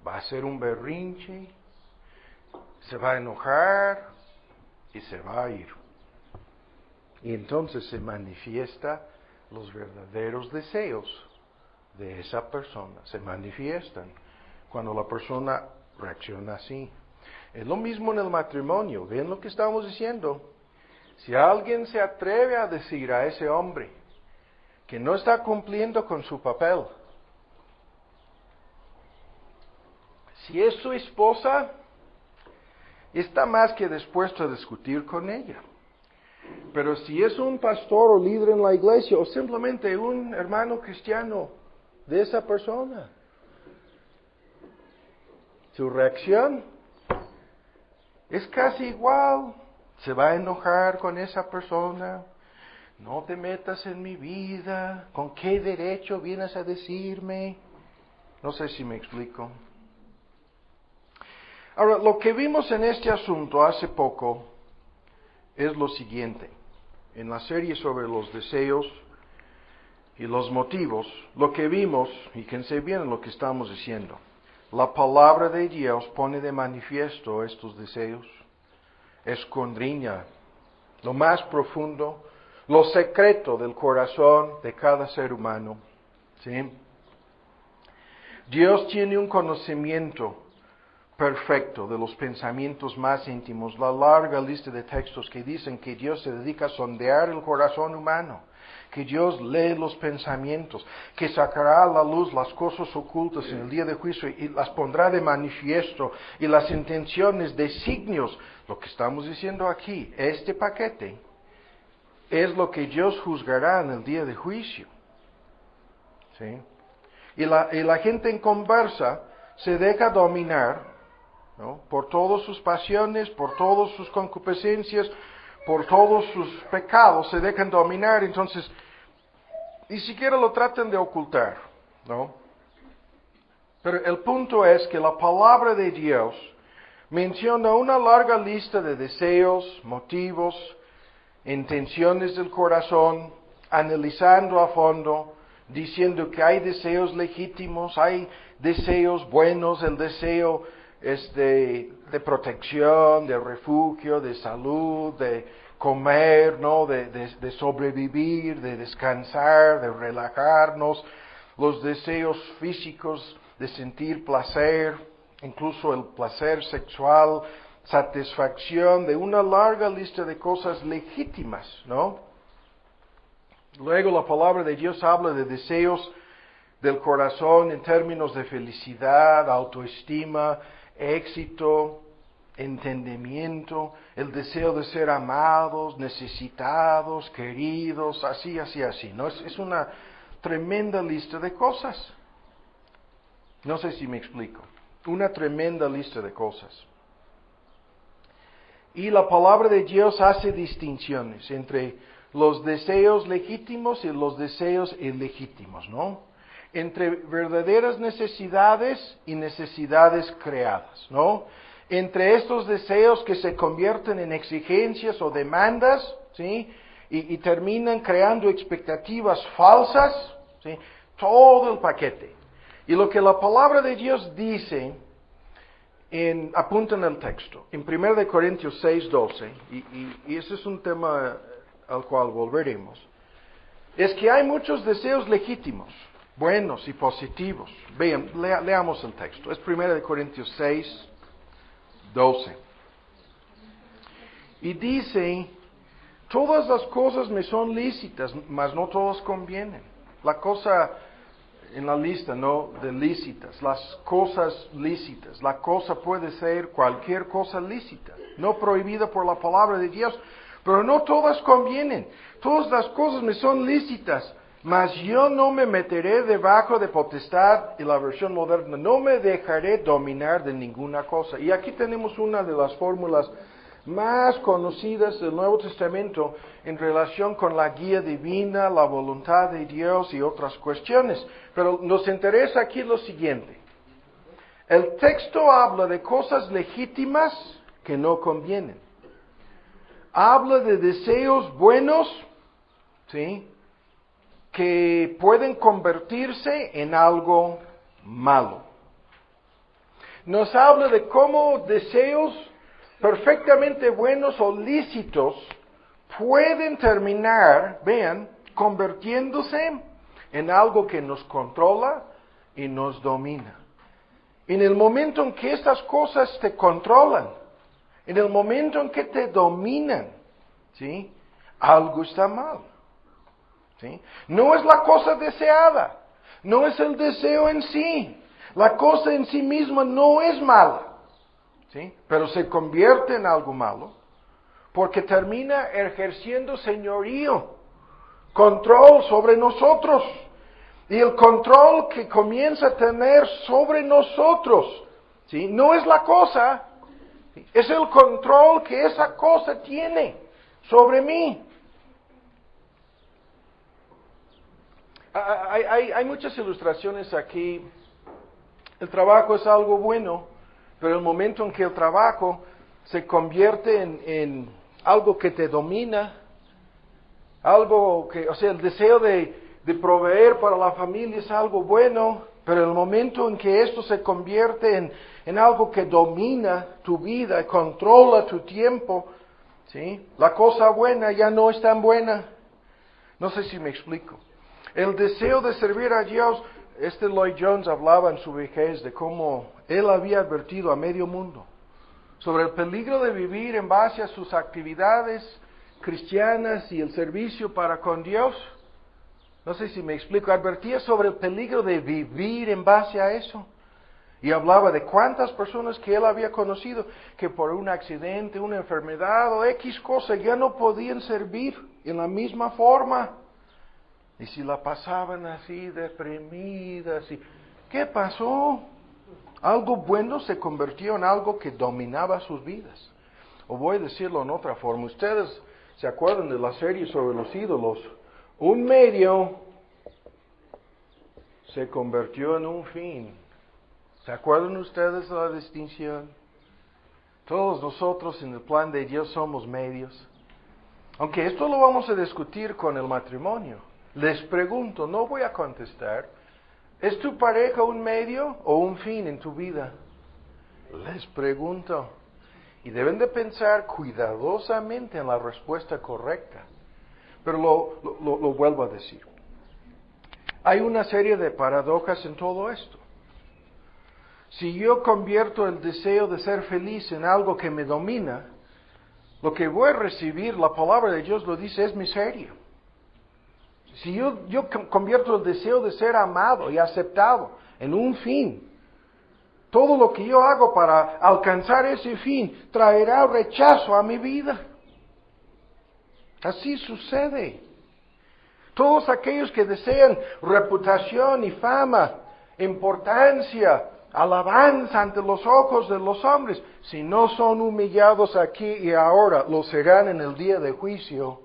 va a hacer un berrinche, se va a enojar y se va a ir. Y entonces se manifiestan los verdaderos deseos de esa persona. Se manifiestan cuando la persona reacciona así. Es lo mismo en el matrimonio. ¿Ven lo que estamos diciendo? Si alguien se atreve a decir a ese hombre que no está cumpliendo con su papel, si es su esposa, está más que dispuesto a discutir con ella. Pero si es un pastor o líder en la iglesia o simplemente un hermano cristiano de esa persona, su reacción es casi igual. Se va a enojar con esa persona. No te metas en mi vida. ¿Con qué derecho vienes a decirme? No sé si me explico. Ahora, lo que vimos en este asunto hace poco es lo siguiente. En la serie sobre los deseos y los motivos, lo que vimos, y fíjense bien en lo que estamos diciendo, la palabra de Dios pone de manifiesto estos deseos, escondriña lo más profundo, lo secreto del corazón de cada ser humano. ¿Sí? Dios tiene un conocimiento perfecto de los pensamientos más íntimos, la larga lista de textos que dicen que Dios se dedica a sondear el corazón humano, que Dios lee los pensamientos, que sacará a la luz las cosas ocultas en el día de juicio y las pondrá de manifiesto, y las intenciones, designios, lo que estamos diciendo aquí, este paquete, es lo que Dios juzgará en el día de juicio. ¿Sí? Y la gente en conversa se deja dominar, ¿no?, por todas sus pasiones, por todas sus concupiscencias, por todos sus pecados, se dejan dominar, entonces ni siquiera lo tratan de ocultar, ¿no? Pero el punto es que la palabra de Dios menciona una larga lista de deseos, motivos, intenciones del corazón, analizando a fondo, diciendo que hay deseos legítimos, hay deseos buenos, el deseo de protección, de refugio, de salud, de comer, ¿no?, de sobrevivir, de descansar, de relajarnos, los deseos físicos de sentir placer, incluso el placer sexual, satisfacción de una larga lista de cosas legítimas, ¿no? Luego la palabra de Dios habla de deseos del corazón en términos de felicidad, autoestima, éxito, entendimiento, el deseo de ser amados, necesitados, queridos, así, ¿no? Es una tremenda lista de cosas. No sé si me explico. Una tremenda lista de cosas. Y la palabra de Dios hace distinciones entre los deseos legítimos y los deseos ilegítimos, ¿no? Entre verdaderas necesidades y necesidades creadas, ¿no? Entre estos deseos que se convierten en exigencias o demandas, ¿sí?, y terminan creando expectativas falsas, ¿sí?, todo el paquete. Y lo que la palabra de Dios dice, apunta en el texto, en 1 Corintios 6:12, y ese es un tema al cual volveremos, es que hay muchos deseos legítimos, buenos y positivos. Vean, leamos el texto. Es 1 Corintios 6:12. Y dice, todas las cosas me son lícitas, mas no todas convienen. La cosa en la lista, ¿no?, de lícitas, las cosas lícitas. La cosa puede ser cualquier cosa lícita, no prohibida por la palabra de Dios, pero no todas convienen. Todas las cosas me son lícitas, mas yo no me meteré debajo de potestad, y la versión moderna, no me dejaré dominar de ninguna cosa. Y aquí tenemos una de las fórmulas más conocidas del Nuevo Testamento en relación con la guía divina, la voluntad de Dios y otras cuestiones. Pero nos interesa aquí lo siguiente. El texto habla de cosas legítimas que no convienen. Habla de deseos buenos, ¿sí?, que pueden convertirse en algo malo. Nos habla de cómo deseos perfectamente buenos o lícitos pueden terminar, vean, convirtiéndose en algo que nos controla y nos domina. En el momento en que estas cosas te controlan, en el momento en que te dominan, ¿sí?, algo está mal. ¿Sí? No es la cosa deseada, no es el deseo en sí. La cosa en sí misma no es mala, ¿sí?, pero se convierte en algo malo porque termina ejerciendo señorío, control sobre nosotros. Y el control que comienza a tener sobre nosotros, ¿sí?, no es la cosa, es el control que esa cosa tiene sobre mí. Hay muchas ilustraciones aquí. El trabajo es algo bueno, pero el momento en que el trabajo se convierte en algo que te domina, algo que, o sea, el deseo de proveer para la familia es algo bueno, pero el momento en que esto se convierte en algo que domina tu vida, controla tu tiempo, ¿sí?, la cosa buena ya no es tan buena. No sé si me explico. El deseo de servir a Dios, Lloyd Jones hablaba en su vejez de cómo él había advertido a medio mundo sobre el peligro de vivir en base a sus actividades cristianas y el servicio para con Dios. No sé si me explico. Advertía sobre el peligro de vivir en base a eso. Y hablaba de cuántas personas que él había conocido que por un accidente, una enfermedad o X cosa ya no podían servir en la misma forma. Y si la pasaban así, deprimidas, ¿qué pasó? Algo bueno se convirtió en algo que dominaba sus vidas. O voy a decirlo en otra forma. Ustedes se acuerdan de la serie sobre los ídolos. Un medio se convirtió en un fin. ¿Se acuerdan ustedes de la distinción? Todos nosotros en el plan de Dios somos medios. Aunque esto lo vamos a discutir con el matrimonio. Les pregunto, no voy a contestar, ¿es tu pareja un medio o un fin en tu vida? Les pregunto. Y deben de pensar cuidadosamente en la respuesta correcta. Pero lo vuelvo a decir. Hay una serie de paradojas en todo esto. Si yo convierto el deseo de ser feliz en algo que me domina, lo que voy a recibir, la palabra de Dios lo dice, es miseria. Si yo convierto el deseo de ser amado y aceptado en un fin, todo lo que yo hago para alcanzar ese fin traerá rechazo a mi vida. Así sucede. Todos aquellos que desean reputación y fama, importancia, alabanza ante los ojos de los hombres, si no son humillados aquí y ahora, lo serán en el día de juicio.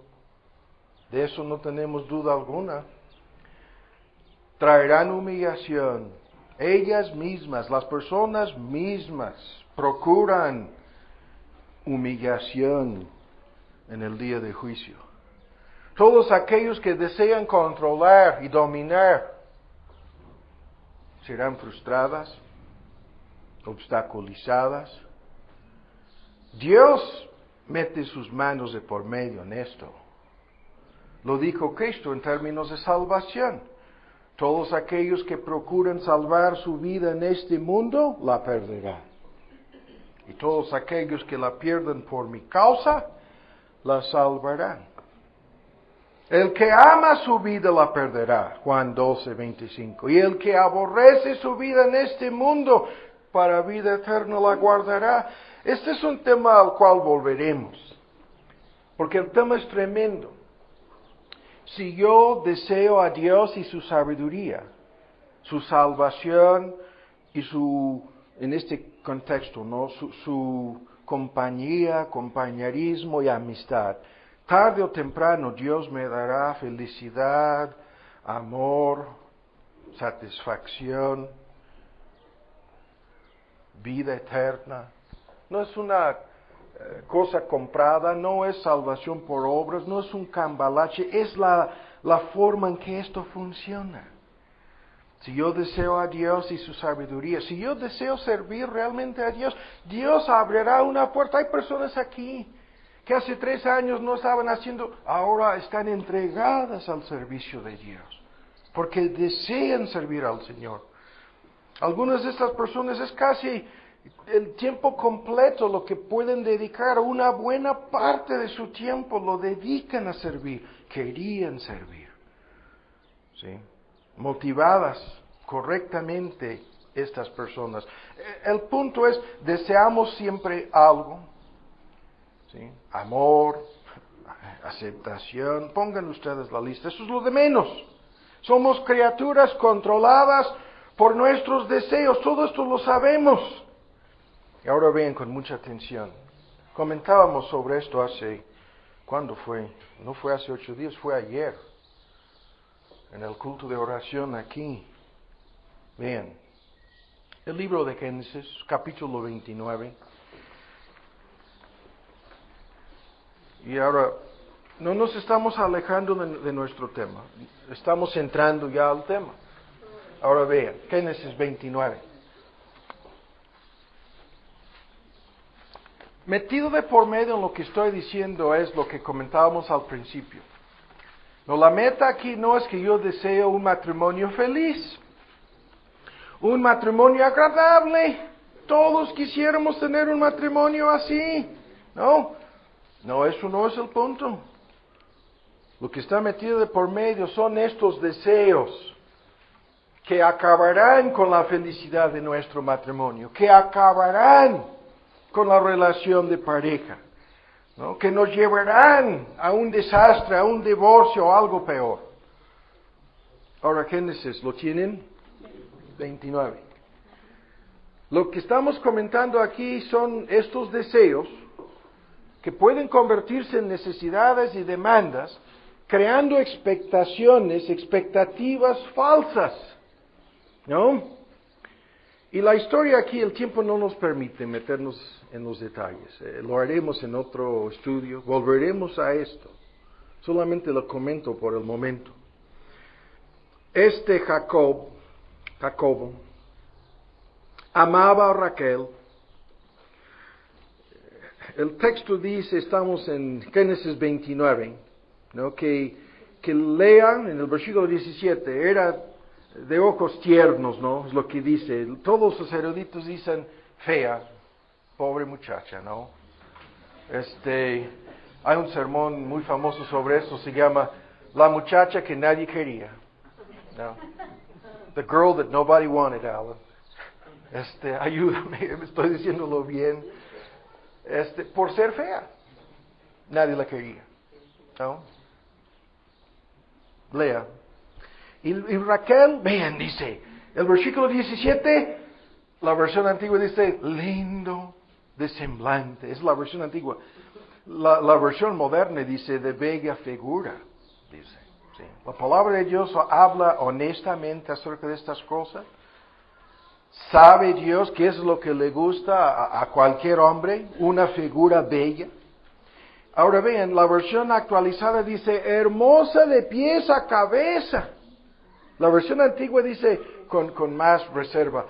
De eso no tenemos duda alguna. Traerán humillación. Ellas mismas, las personas mismas, procuran humillación en el día de juicio. Todos aquellos que desean controlar y dominar serán frustradas, obstaculizadas. Dios mete sus manos de por medio en esto. Lo dijo Cristo en términos de salvación. Todos aquellos que procuran salvar su vida en este mundo, la perderán. Y todos aquellos que la pierden por mi causa, la salvarán. El que ama su vida la perderá, Juan 12:25. Y el que aborrece su vida en este mundo, para vida eterna la guardará. Este es un tema al cual volveremos, porque el tema es tremendo. Si yo deseo a Dios y su sabiduría, su salvación y en este contexto, ¿no?, su compañía, compañerismo y amistad, tarde o temprano Dios me dará felicidad, amor, satisfacción. vida eterna. No es una cosa comprada, no es salvación por obras, no es un cambalache, es la forma en que esto funciona. Si yo deseo a Dios y su sabiduría, si yo deseo servir realmente a Dios, Dios abrirá una puerta. Hay personas aquí que hace 3 años no estaban haciendo, ahora están entregadas al servicio de Dios, porque desean servir al Señor. Algunas de estas personas es casi el tiempo completo lo que pueden dedicar, una buena parte de su tiempo lo dedican a servir, querían servir, ¿sí? Motivadas correctamente estas personas. El punto es, deseamos siempre algo, ¿sí? Amor, aceptación, pongan ustedes la lista, eso es lo de menos. Somos criaturas controladas por nuestros deseos, todo esto lo sabemos. Y ahora vean con mucha atención. Comentábamos sobre esto hace, ¿cuándo fue? No fue hace 8 días, fue ayer, en el culto de oración aquí. Vean, el libro de Génesis, capítulo 29. Y ahora, no nos estamos alejando de nuestro tema, estamos entrando ya al tema. Ahora vean, Génesis 29. Metido de por medio en lo que estoy diciendo es lo que comentábamos al principio. No, la meta aquí no es que yo deseo un matrimonio feliz, un matrimonio agradable. Todos quisiéramos tener un matrimonio así, ¿no? No, eso no es el punto. Lo que está metido de por medio son estos deseos que acabarán con la felicidad de nuestro matrimonio, que acabarán con la relación de pareja, ¿no? Que nos llevarán a un desastre, a un divorcio o algo peor. Ahora, Génesis, ¿lo tienen? 29. Lo que estamos comentando aquí son estos deseos que pueden convertirse en necesidades y demandas, creando expectativas falsas, ¿no? Y la historia aquí, el tiempo no nos permite meternos en los detalles. Lo haremos en otro estudio, volveremos a esto. Solamente lo comento por el momento. Jacobo, amaba a Raquel. El texto dice, estamos en Génesis 29, ¿no? que lean en el versículo 17, era de ojos tiernos, ¿no? Es lo que dice. Todos los eruditos dicen fea, pobre muchacha, ¿no? Hay un sermón muy famoso sobre eso, se llama La muchacha que nadie quería, ¿no? The girl that nobody wanted, Alan. Ayúdame, estoy diciéndolo bien. Por ser fea, nadie la quería, ¿no? Lea. Y Raquel, vean, dice, el versículo 17, la versión antigua dice, lindo de semblante, es la versión antigua. La versión moderna dice, de bella figura, dice. ¿Sí? La palabra de Dios habla honestamente acerca de estas cosas. ¿Sabe Dios qué es lo que le gusta a cualquier hombre? Una figura bella. Ahora vean, la versión actualizada dice, hermosa de pies a cabeza. La versión antigua dice, con más reserva,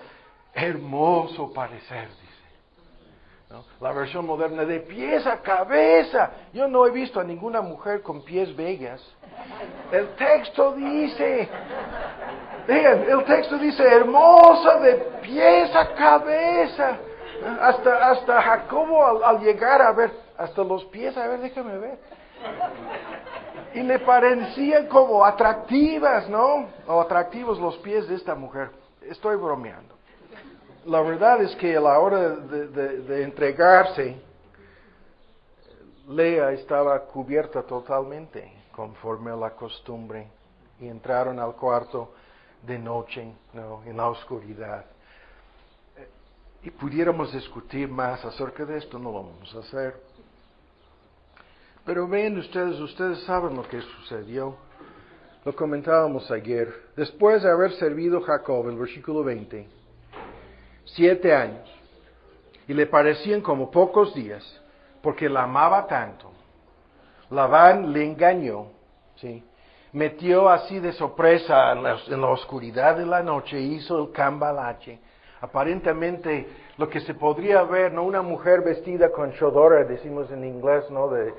hermoso parecer, dice, ¿no? La versión moderna, de pies a cabeza. Yo no he visto a ninguna mujer con pies bellas. El texto dice, vean, el texto dice, hermosa de pies a cabeza. Hasta Jacobo al llegar a ver, hasta los pies, a ver, déjame ver. Y le parecían como atractivas, ¿no? O atractivos los pies de esta mujer. Estoy bromeando. La verdad es que a la hora de entregarse, Lea estaba cubierta totalmente, conforme a la costumbre. Y entraron al cuarto de noche, ¿no? En la oscuridad. Y pudiéramos discutir más acerca de esto, no lo vamos a hacer. Pero ven ustedes saben lo que sucedió. Lo comentábamos ayer. Después de haber servido Jacob, el versículo 20, 7 años, y le parecían como pocos días, porque la amaba tanto. Labán le engañó, ¿sí? Metió así de sorpresa en la oscuridad de la noche, hizo el cambalache. Aparentemente, lo que se podría ver, ¿no? Una mujer vestida con chodora, decimos en inglés, ¿no? De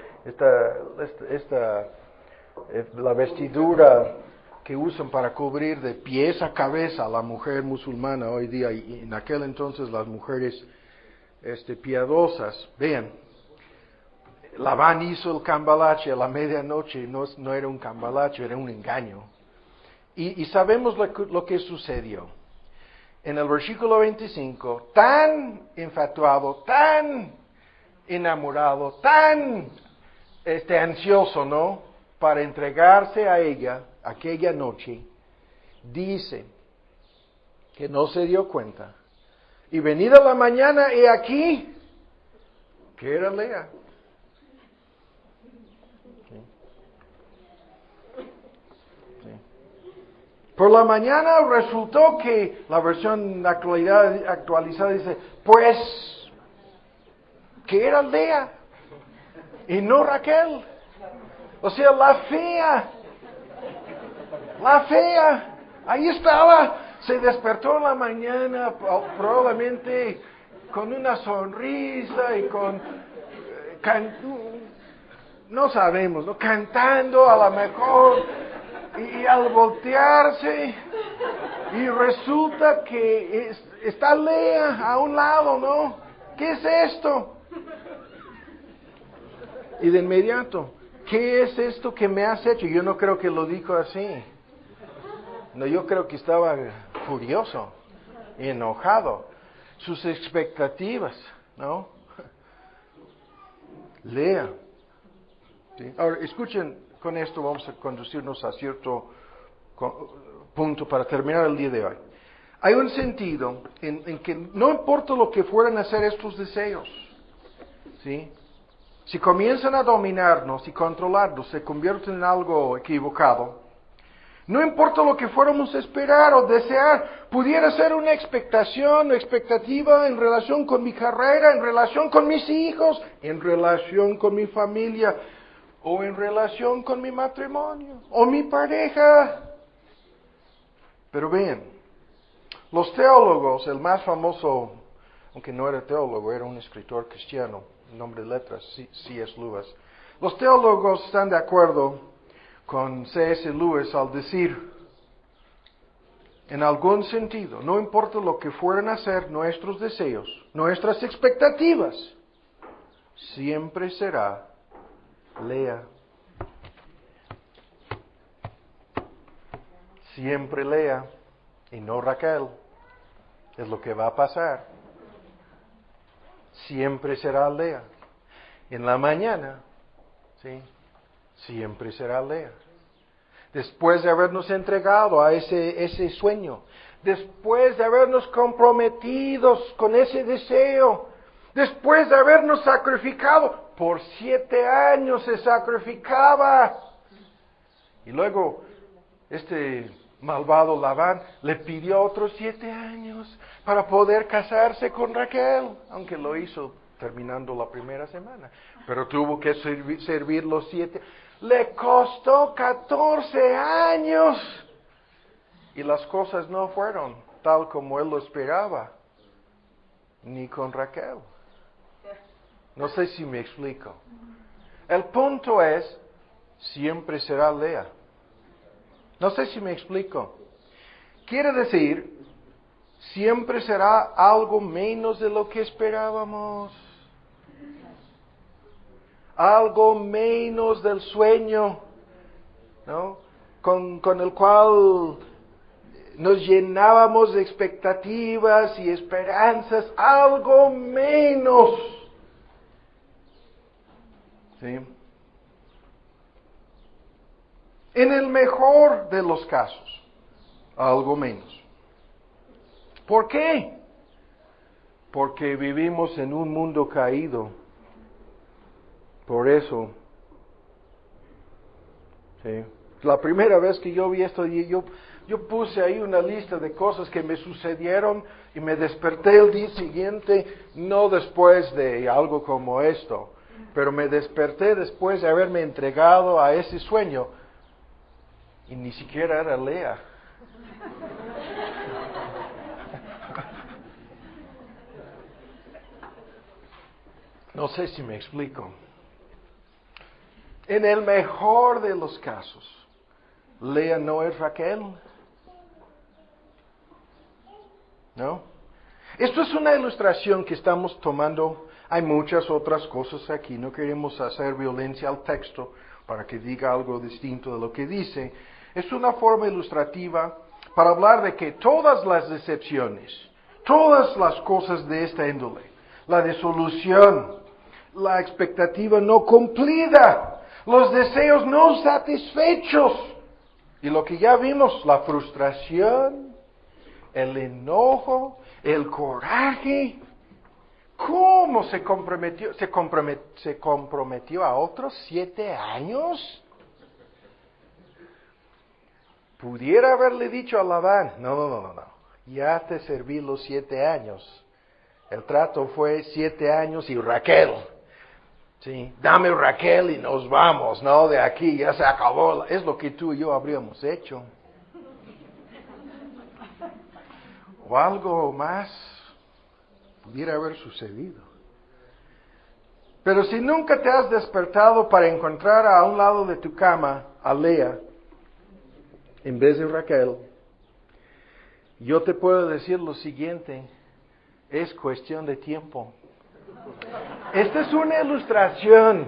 la vestidura que usan para cubrir de pies a cabeza a la mujer musulmana hoy día, y en aquel entonces las mujeres piadosas. Vean, Labán hizo el cambalache a la medianoche, no era un cambalache, era un engaño. Y sabemos lo que sucedió. En el versículo 25, tan infatuado, tan enamorado, tan ansioso, ¿no? Para entregarse a ella aquella noche, dice que no se dio cuenta. Y venida la mañana, he aquí, que era Lea. Por la mañana resultó que la versión actualizada dice, pues, que era Lea y no Raquel. O sea, la fea, ahí estaba, se despertó en la mañana probablemente con una sonrisa y no sabemos, ¿no? Cantando a lo mejor. Y al voltearse, y resulta que está Lea a un lado, ¿no? ¿Qué es esto? Y de inmediato, ¿qué es esto que me has hecho? Yo no creo que lo dijo así. No, yo creo que estaba furioso, enojado. Sus expectativas, ¿no? Lea. ¿Sí? Ahora, escuchen. Con esto vamos a conducirnos a cierto punto para terminar el día de hoy. Hay un sentido en que no importa lo que fueran a hacer estos deseos, ¿sí? Si comienzan a dominarnos y controlarnos, se convierten en algo equivocado. No importa lo que fuéramos a esperar o desear, pudiera ser una expectación o expectativa en relación con mi carrera, en relación con mis hijos, en relación con mi familia, o en relación con mi matrimonio, o mi pareja. Pero vean, los teólogos, el más famoso, aunque no era teólogo, era un escritor cristiano, nombre de letras, C.S. Lewis. Los teólogos están de acuerdo con C.S. Lewis al decir, en algún sentido, no importa lo que fueran a ser nuestros deseos, nuestras expectativas, siempre será Lea. Siempre Lea y no Raquel. Es lo que va a pasar. Siempre será Lea. En la mañana, ¿sí? Siempre será Lea. Después de habernos entregado a ese sueño, después de habernos comprometidos con ese deseo, después de habernos sacrificado, por 7 años se sacrificaba. Y luego, malvado Labán le pidió otros 7 años para poder casarse con Raquel, aunque lo hizo terminando la primera semana. Pero tuvo que servir los 7. Le costó 14 años. Y las cosas no fueron tal como él lo esperaba, ni con Raquel. No sé si me explico. El punto es, siempre será Lea. No sé si me explico. Quiere decir, siempre será algo menos de lo que esperábamos. Algo menos del sueño, ¿no? Con el cual nos llenábamos de expectativas y esperanzas. Algo menos. ¿Sí? En el mejor de los casos, algo menos. ¿Por qué? Porque vivimos en un mundo caído. Por eso, ¿sí? La primera vez que yo vi esto, yo Yo puse ahí una lista de cosas que me sucedieron y me desperté el día siguiente, no después de algo como esto, pero me desperté después de haberme entregado a ese sueño y ni siquiera era Lea. No sé si me explico. En el mejor de los casos, Lea no es Raquel. ¿No? Esto es una ilustración que estamos tomando. Hay muchas otras cosas aquí. No queremos hacer violencia al texto para que diga algo distinto de lo que dice. Es una forma ilustrativa para hablar de que todas las decepciones, todas las cosas de esta índole, la desolución, la expectativa no cumplida, los deseos no satisfechos, y lo que ya vimos, la frustración, el enojo, el coraje. ¿Cómo se comprometió? ¿Se comprometió a otros 7 años? Pudiera haberle dicho a Labán, no. Ya te serví los 7 años. El trato fue 7 años y Raquel. Sí, dame Raquel y nos vamos, ¿no? De aquí ya se acabó. Es lo que tú y yo habríamos hecho. O algo más pudiera haber sucedido. Pero si nunca te has despertado para encontrar a un lado de tu cama a Lea en vez de Raquel, yo te puedo decir lo siguiente: es cuestión de tiempo. Esta es una ilustración,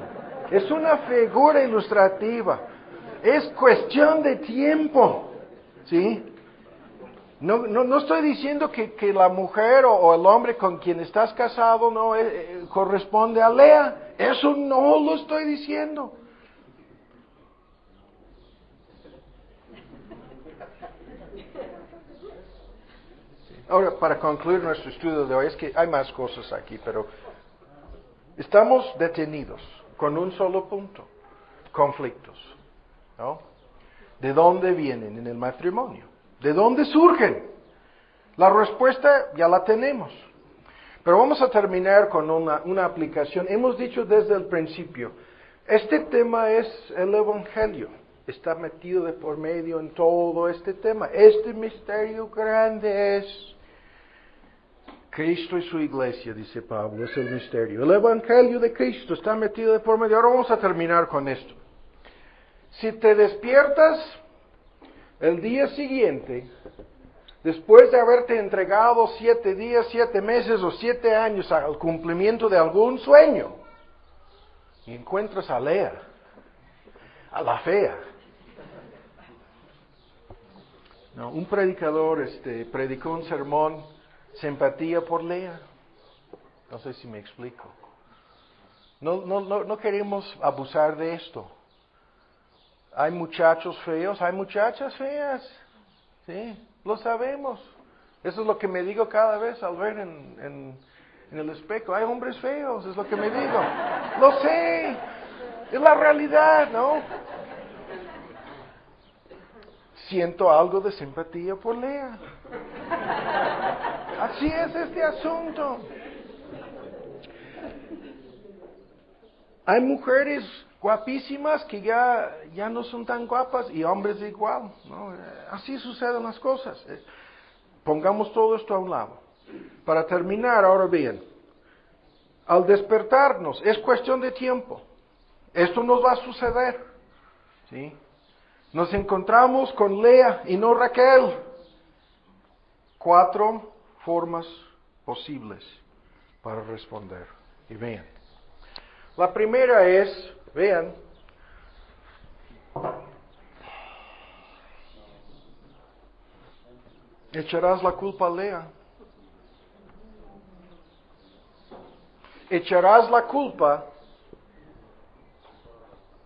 es una figura ilustrativa, es cuestión de tiempo, ¿sí? No estoy diciendo que la mujer o el hombre con quien estás casado no corresponde a Lea. Eso no lo estoy diciendo. Ahora, para concluir nuestro estudio de hoy, es que hay más cosas aquí, pero estamos detenidos con un solo punto: conflictos, ¿no? ¿De dónde vienen en el matrimonio? ¿De dónde surgen? La respuesta ya la tenemos. Pero vamos a terminar con una aplicación. Hemos dicho desde el principio, este tema es el Evangelio. Está metido de por medio en todo este tema. Este misterio grande es Cristo y su iglesia, dice Pablo, es el misterio. El Evangelio de Cristo está metido de por medio. Ahora vamos a terminar con esto. Si te despiertas el día siguiente, después de haberte entregado 7 días, 7 meses o 7 años al cumplimiento de algún sueño, y encuentras a Lea, a la fea. No, un predicador predicó un sermón, simpatía por Lea. No sé si me explico. No queremos abusar de esto. Hay muchachos feos, hay muchachas feas. Sí, lo sabemos. Eso es lo que me digo cada vez al ver en el espejo. Hay hombres feos, es lo que me digo. Lo sé, es la realidad, ¿no? Siento algo de simpatía por Lea. Así es este asunto. Hay mujeres guapísimas que ya no son tan guapas y hombres igual, ¿no? Así suceden las cosas. Pongamos todo esto a un lado. Para terminar, ahora bien, al despertarnos, es cuestión de tiempo. Esto nos va a suceder, ¿sí? Nos encontramos con Lea y no Raquel. 4 formas posibles para responder. Y vean. La primera es, vean, echarás la culpa a Lea. Echarás la culpa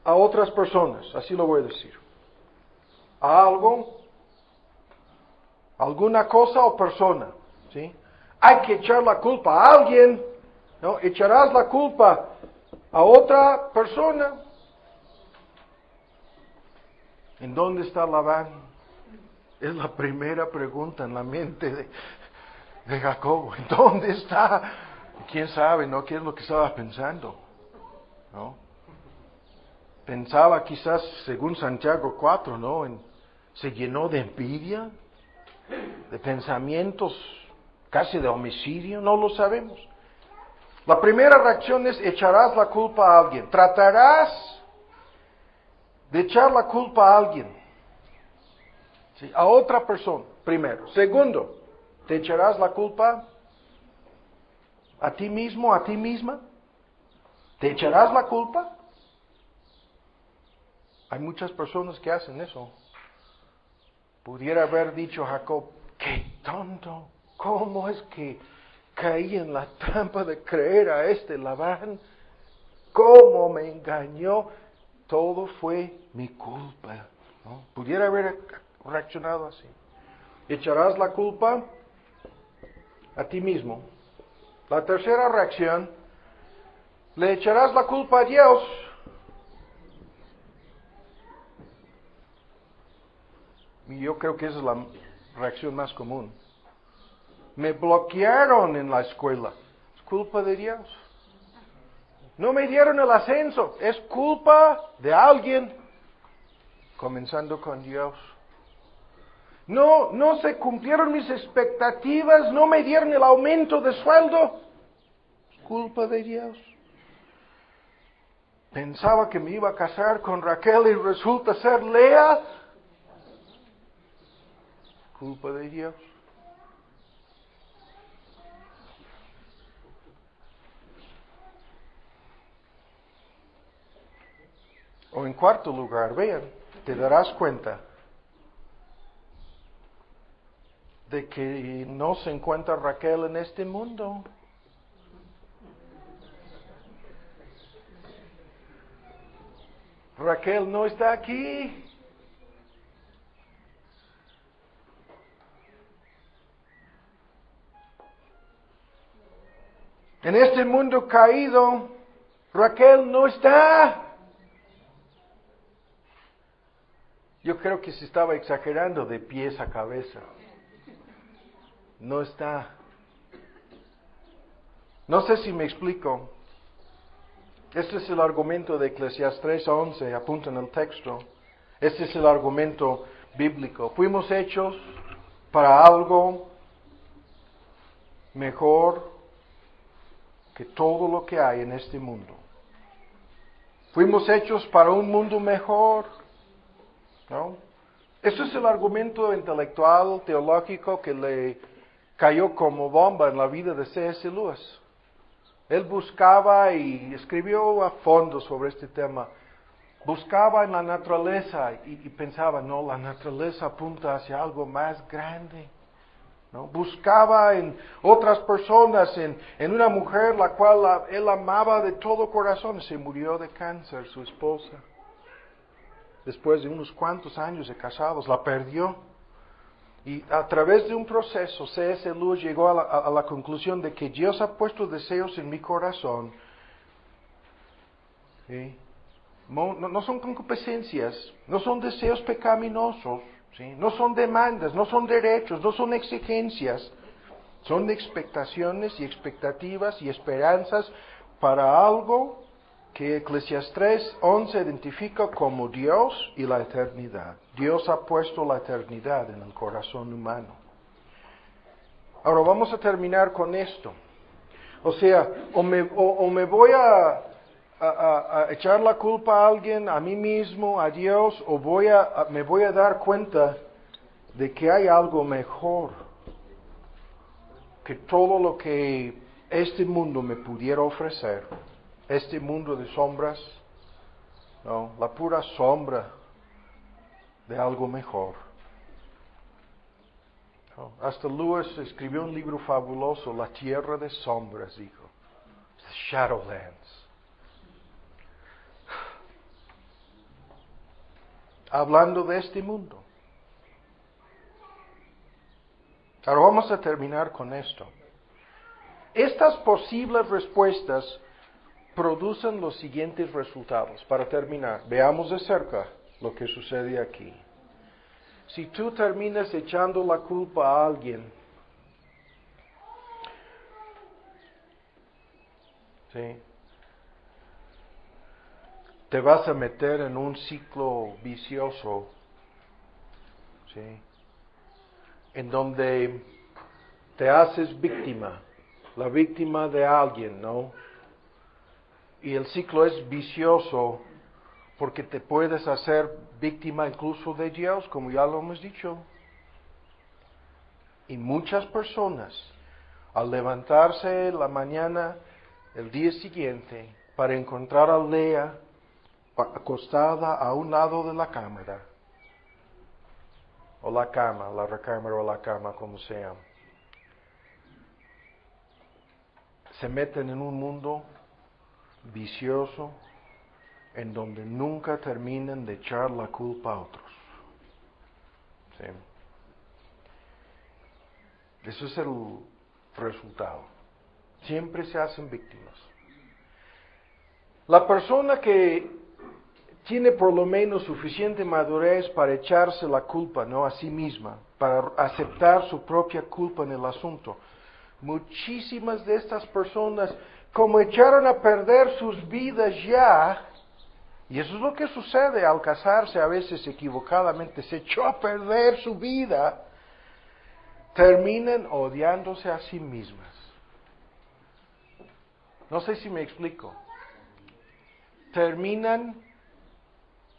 a otras personas, así lo voy a decir. A algo, alguna cosa o persona, ¿sí? Hay que echar la culpa a alguien, ¿no? Echarás la culpa a otra persona. ¿En dónde está Labán? Es la primera pregunta en la mente de Jacobo. ¿Dónde está? ¿Quién sabe, no? ¿Qué es lo que estaba pensando? ¿No? Pensaba quizás, según Santiago 4, ¿no? Se llenó de envidia, de pensamientos casi de homicidio, no lo sabemos. La primera reacción es: echarás la culpa a alguien. Tratarás de echar la culpa a alguien. ¿Sí? A otra persona, primero. Segundo, ¿te echarás la culpa a ti mismo, a ti misma? ¿Te echarás la culpa? Hay muchas personas que hacen eso. Pudiera haber dicho Jacob: ¡qué tonto! ¿Cómo es que caí en la trampa de creer a este Labán? ¿Cómo me engañó? Todo fue mi culpa, ¿no? Pudiera haber reaccionado así. ¿Echarás la culpa a ti mismo? La tercera reacción: ¿le echarás la culpa a Dios? Y yo creo que esa es la reacción más común. Me bloquearon en la escuela. ¿Es culpa de Dios? No me dieron el ascenso. ¿Es culpa de alguien? Comenzando con Dios. No se cumplieron mis expectativas. No me dieron el aumento de sueldo. ¿Es culpa de Dios? Pensaba que me iba a casar con Raquel y resulta ser Lea. ¿Culpa de Dios? O en cuarto lugar, vean, te darás cuenta de que no se encuentra Raquel en este mundo. Raquel no está aquí. En este mundo caído, Raquel no está. Yo creo que se estaba exagerando de pies a cabeza. No está. No sé si me explico. Este es el argumento de Eclesiastés 3:11, apunta en el texto. Este es el argumento bíblico. Fuimos hechos para algo mejor que todo lo que hay en este mundo. Fuimos hechos para un mundo mejor, ¿no? Ese es el argumento intelectual, teológico que le cayó como bomba en la vida de C.S. Lewis. Él buscaba y escribió a fondo sobre este tema. Buscaba en la naturaleza y pensaba: no, la naturaleza apunta hacia algo más grande, ¿no? Buscaba en otras personas, en una mujer la cual él amaba de todo corazón. Se murió de cáncer su esposa. Después de unos cuantos años de casados, la perdió. Y a través de un proceso, C.S. Lewis llegó a la conclusión de que Dios ha puesto deseos en mi corazón. ¿Sí? No son concupiscencias, no son deseos pecaminosos, ¿sí? No son demandas, no son derechos, no son exigencias. Son expectaciones y expectativas y esperanzas para algo que Eclesiastés 11 identifica como Dios y la eternidad. Dios ha puesto la eternidad en el corazón humano. Ahora vamos a terminar con esto. O sea, o me voy a echar la culpa a alguien, a mí mismo, a Dios, o me voy a dar cuenta de que hay algo mejor que todo lo que este mundo me pudiera ofrecer. Este mundo de sombras, no, la pura sombra de algo mejor. No, hasta Lewis escribió un libro fabuloso, La Tierra de Sombras, dijo. The Shadowlands. Hablando de este mundo. Ahora vamos a terminar con esto. Estas posibles respuestas producen los siguientes resultados. Para terminar, veamos de cerca lo que sucede aquí. si tú terminas echando la culpa a alguien, ¿sí?, te vas a meter en un ciclo vicioso, ¿sí?, en donde te haces víctima, la víctima de alguien, ¿no? Y el ciclo es vicioso porque te puedes hacer víctima incluso de Dios, como ya lo hemos dicho. Y muchas personas, al levantarse la mañana, el día siguiente, para encontrar a Lea acostada a un lado de la cámara, o la cama, la recámara o la cama, como sea, se meten en un mundo vicioso en donde nunca terminan de echar la culpa a otros. ¿Sí? Eso es el resultado. Siempre se hacen víctimas. La persona que tiene por lo menos suficiente madurez para echarse la culpa, ¿no?, a sí misma, para aceptar su propia culpa en el asunto. Muchísimas de estas personas, como echaron a perder sus vidas ya, y eso es lo que sucede al casarse a veces equivocadamente, se echó a perder su vida, terminan odiándose a sí mismas. No sé si me explico. Terminan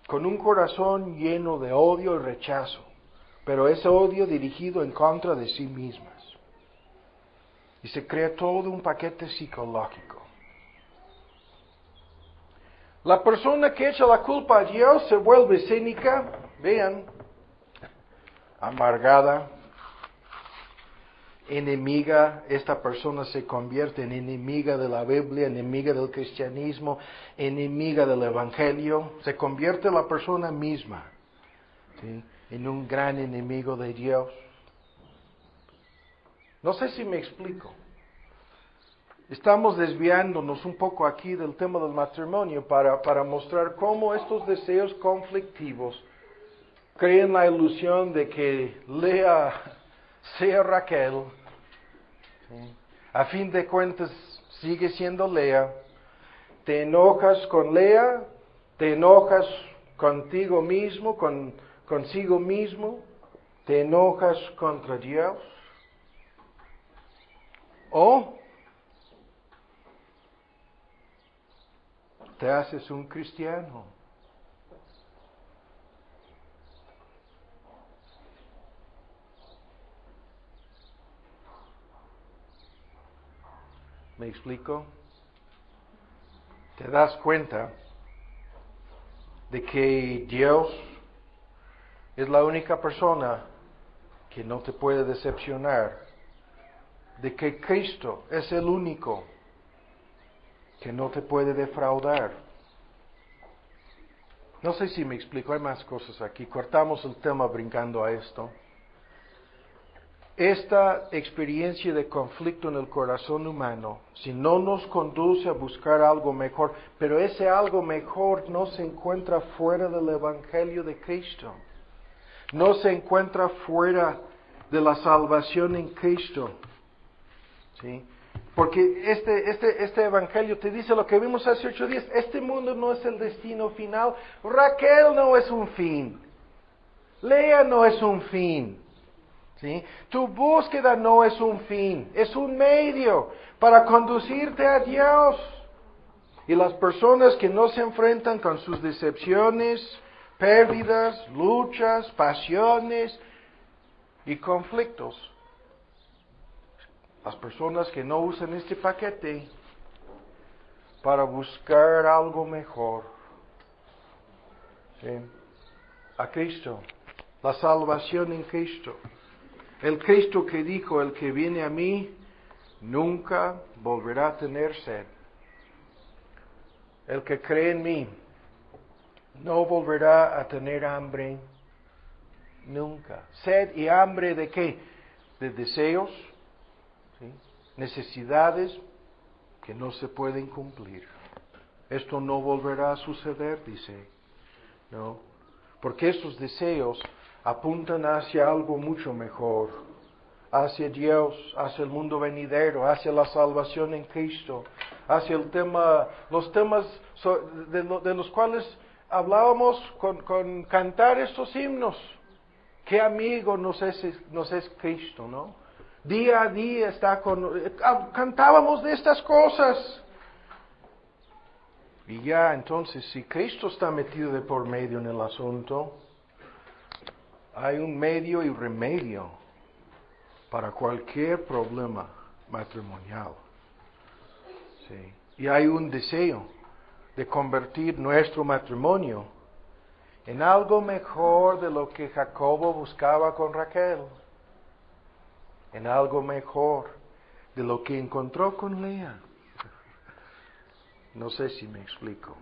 con un corazón lleno de odio y rechazo, pero ese odio dirigido en contra de sí mismas. Y se crea todo un paquete psicológico. La persona que echa la culpa a Dios se vuelve cínica, vean, amargada, enemiga. Esta persona se convierte en enemiga de la Biblia, enemiga del cristianismo, enemiga del Evangelio. Se convierte la persona misma, ¿sí?, en un gran enemigo de Dios. No sé si me explico. Estamos desviándonos un poco aquí del tema del matrimonio para mostrar cómo estos deseos conflictivos crean la ilusión de que Lea sea Raquel. ¿Sí? A fin de cuentas sigue siendo Lea. Te enojas con Lea, te enojas contigo mismo, consigo mismo, te enojas contra Dios. O te haces un cristiano. ¿Me explico? Te das cuenta de que Dios es la única persona que no te puede decepcionar, de que Cristo es el único que no te puede defraudar. No sé si me explico, hay más cosas aquí. Cortamos el tema brincando a esto. Esta experiencia de conflicto en el corazón humano, si no nos conduce a buscar algo mejor, pero ese algo mejor no se encuentra fuera del Evangelio de Cristo, no se encuentra fuera de la salvación en Cristo, ¿sí? Porque este Evangelio te dice lo que vimos hace 8 días, este mundo no es el destino final, Raquel no es un fin, Lea no es un fin. ¿Sí? Tu búsqueda no es un fin, es un medio para conducirte a Dios. Y las personas que no se enfrentan con sus decepciones, pérdidas, luchas, pasiones y conflictos, las personas que no usan este paquete para buscar algo mejor, ¿sí?, a Cristo, la salvación en Cristo. El Cristo que dijo, el que viene a mí, nunca volverá a tener sed. El que cree en mí, no volverá a tener hambre nunca. ¿Sed y hambre de qué? De deseos, ¿sí?, necesidades que no se pueden cumplir. Esto no volverá a suceder, dice, ¿no? Porque esos deseos apuntan hacia algo mucho mejor, hacia Dios, hacia el mundo venidero, hacia la salvación en Cristo, hacia los temas de los cuales hablábamos con cantar estos himnos. Qué amigo nos es Cristo, ¿no? Día a día cantábamos de estas cosas. Y ya, entonces, si Cristo está metido de por medio en el asunto, hay un medio y remedio para cualquier problema matrimonial. Sí. Y hay un deseo de convertir nuestro matrimonio en algo mejor de lo que Jacobo buscaba con Raquel, en algo mejor de lo que encontró con Lea. No sé si me explico.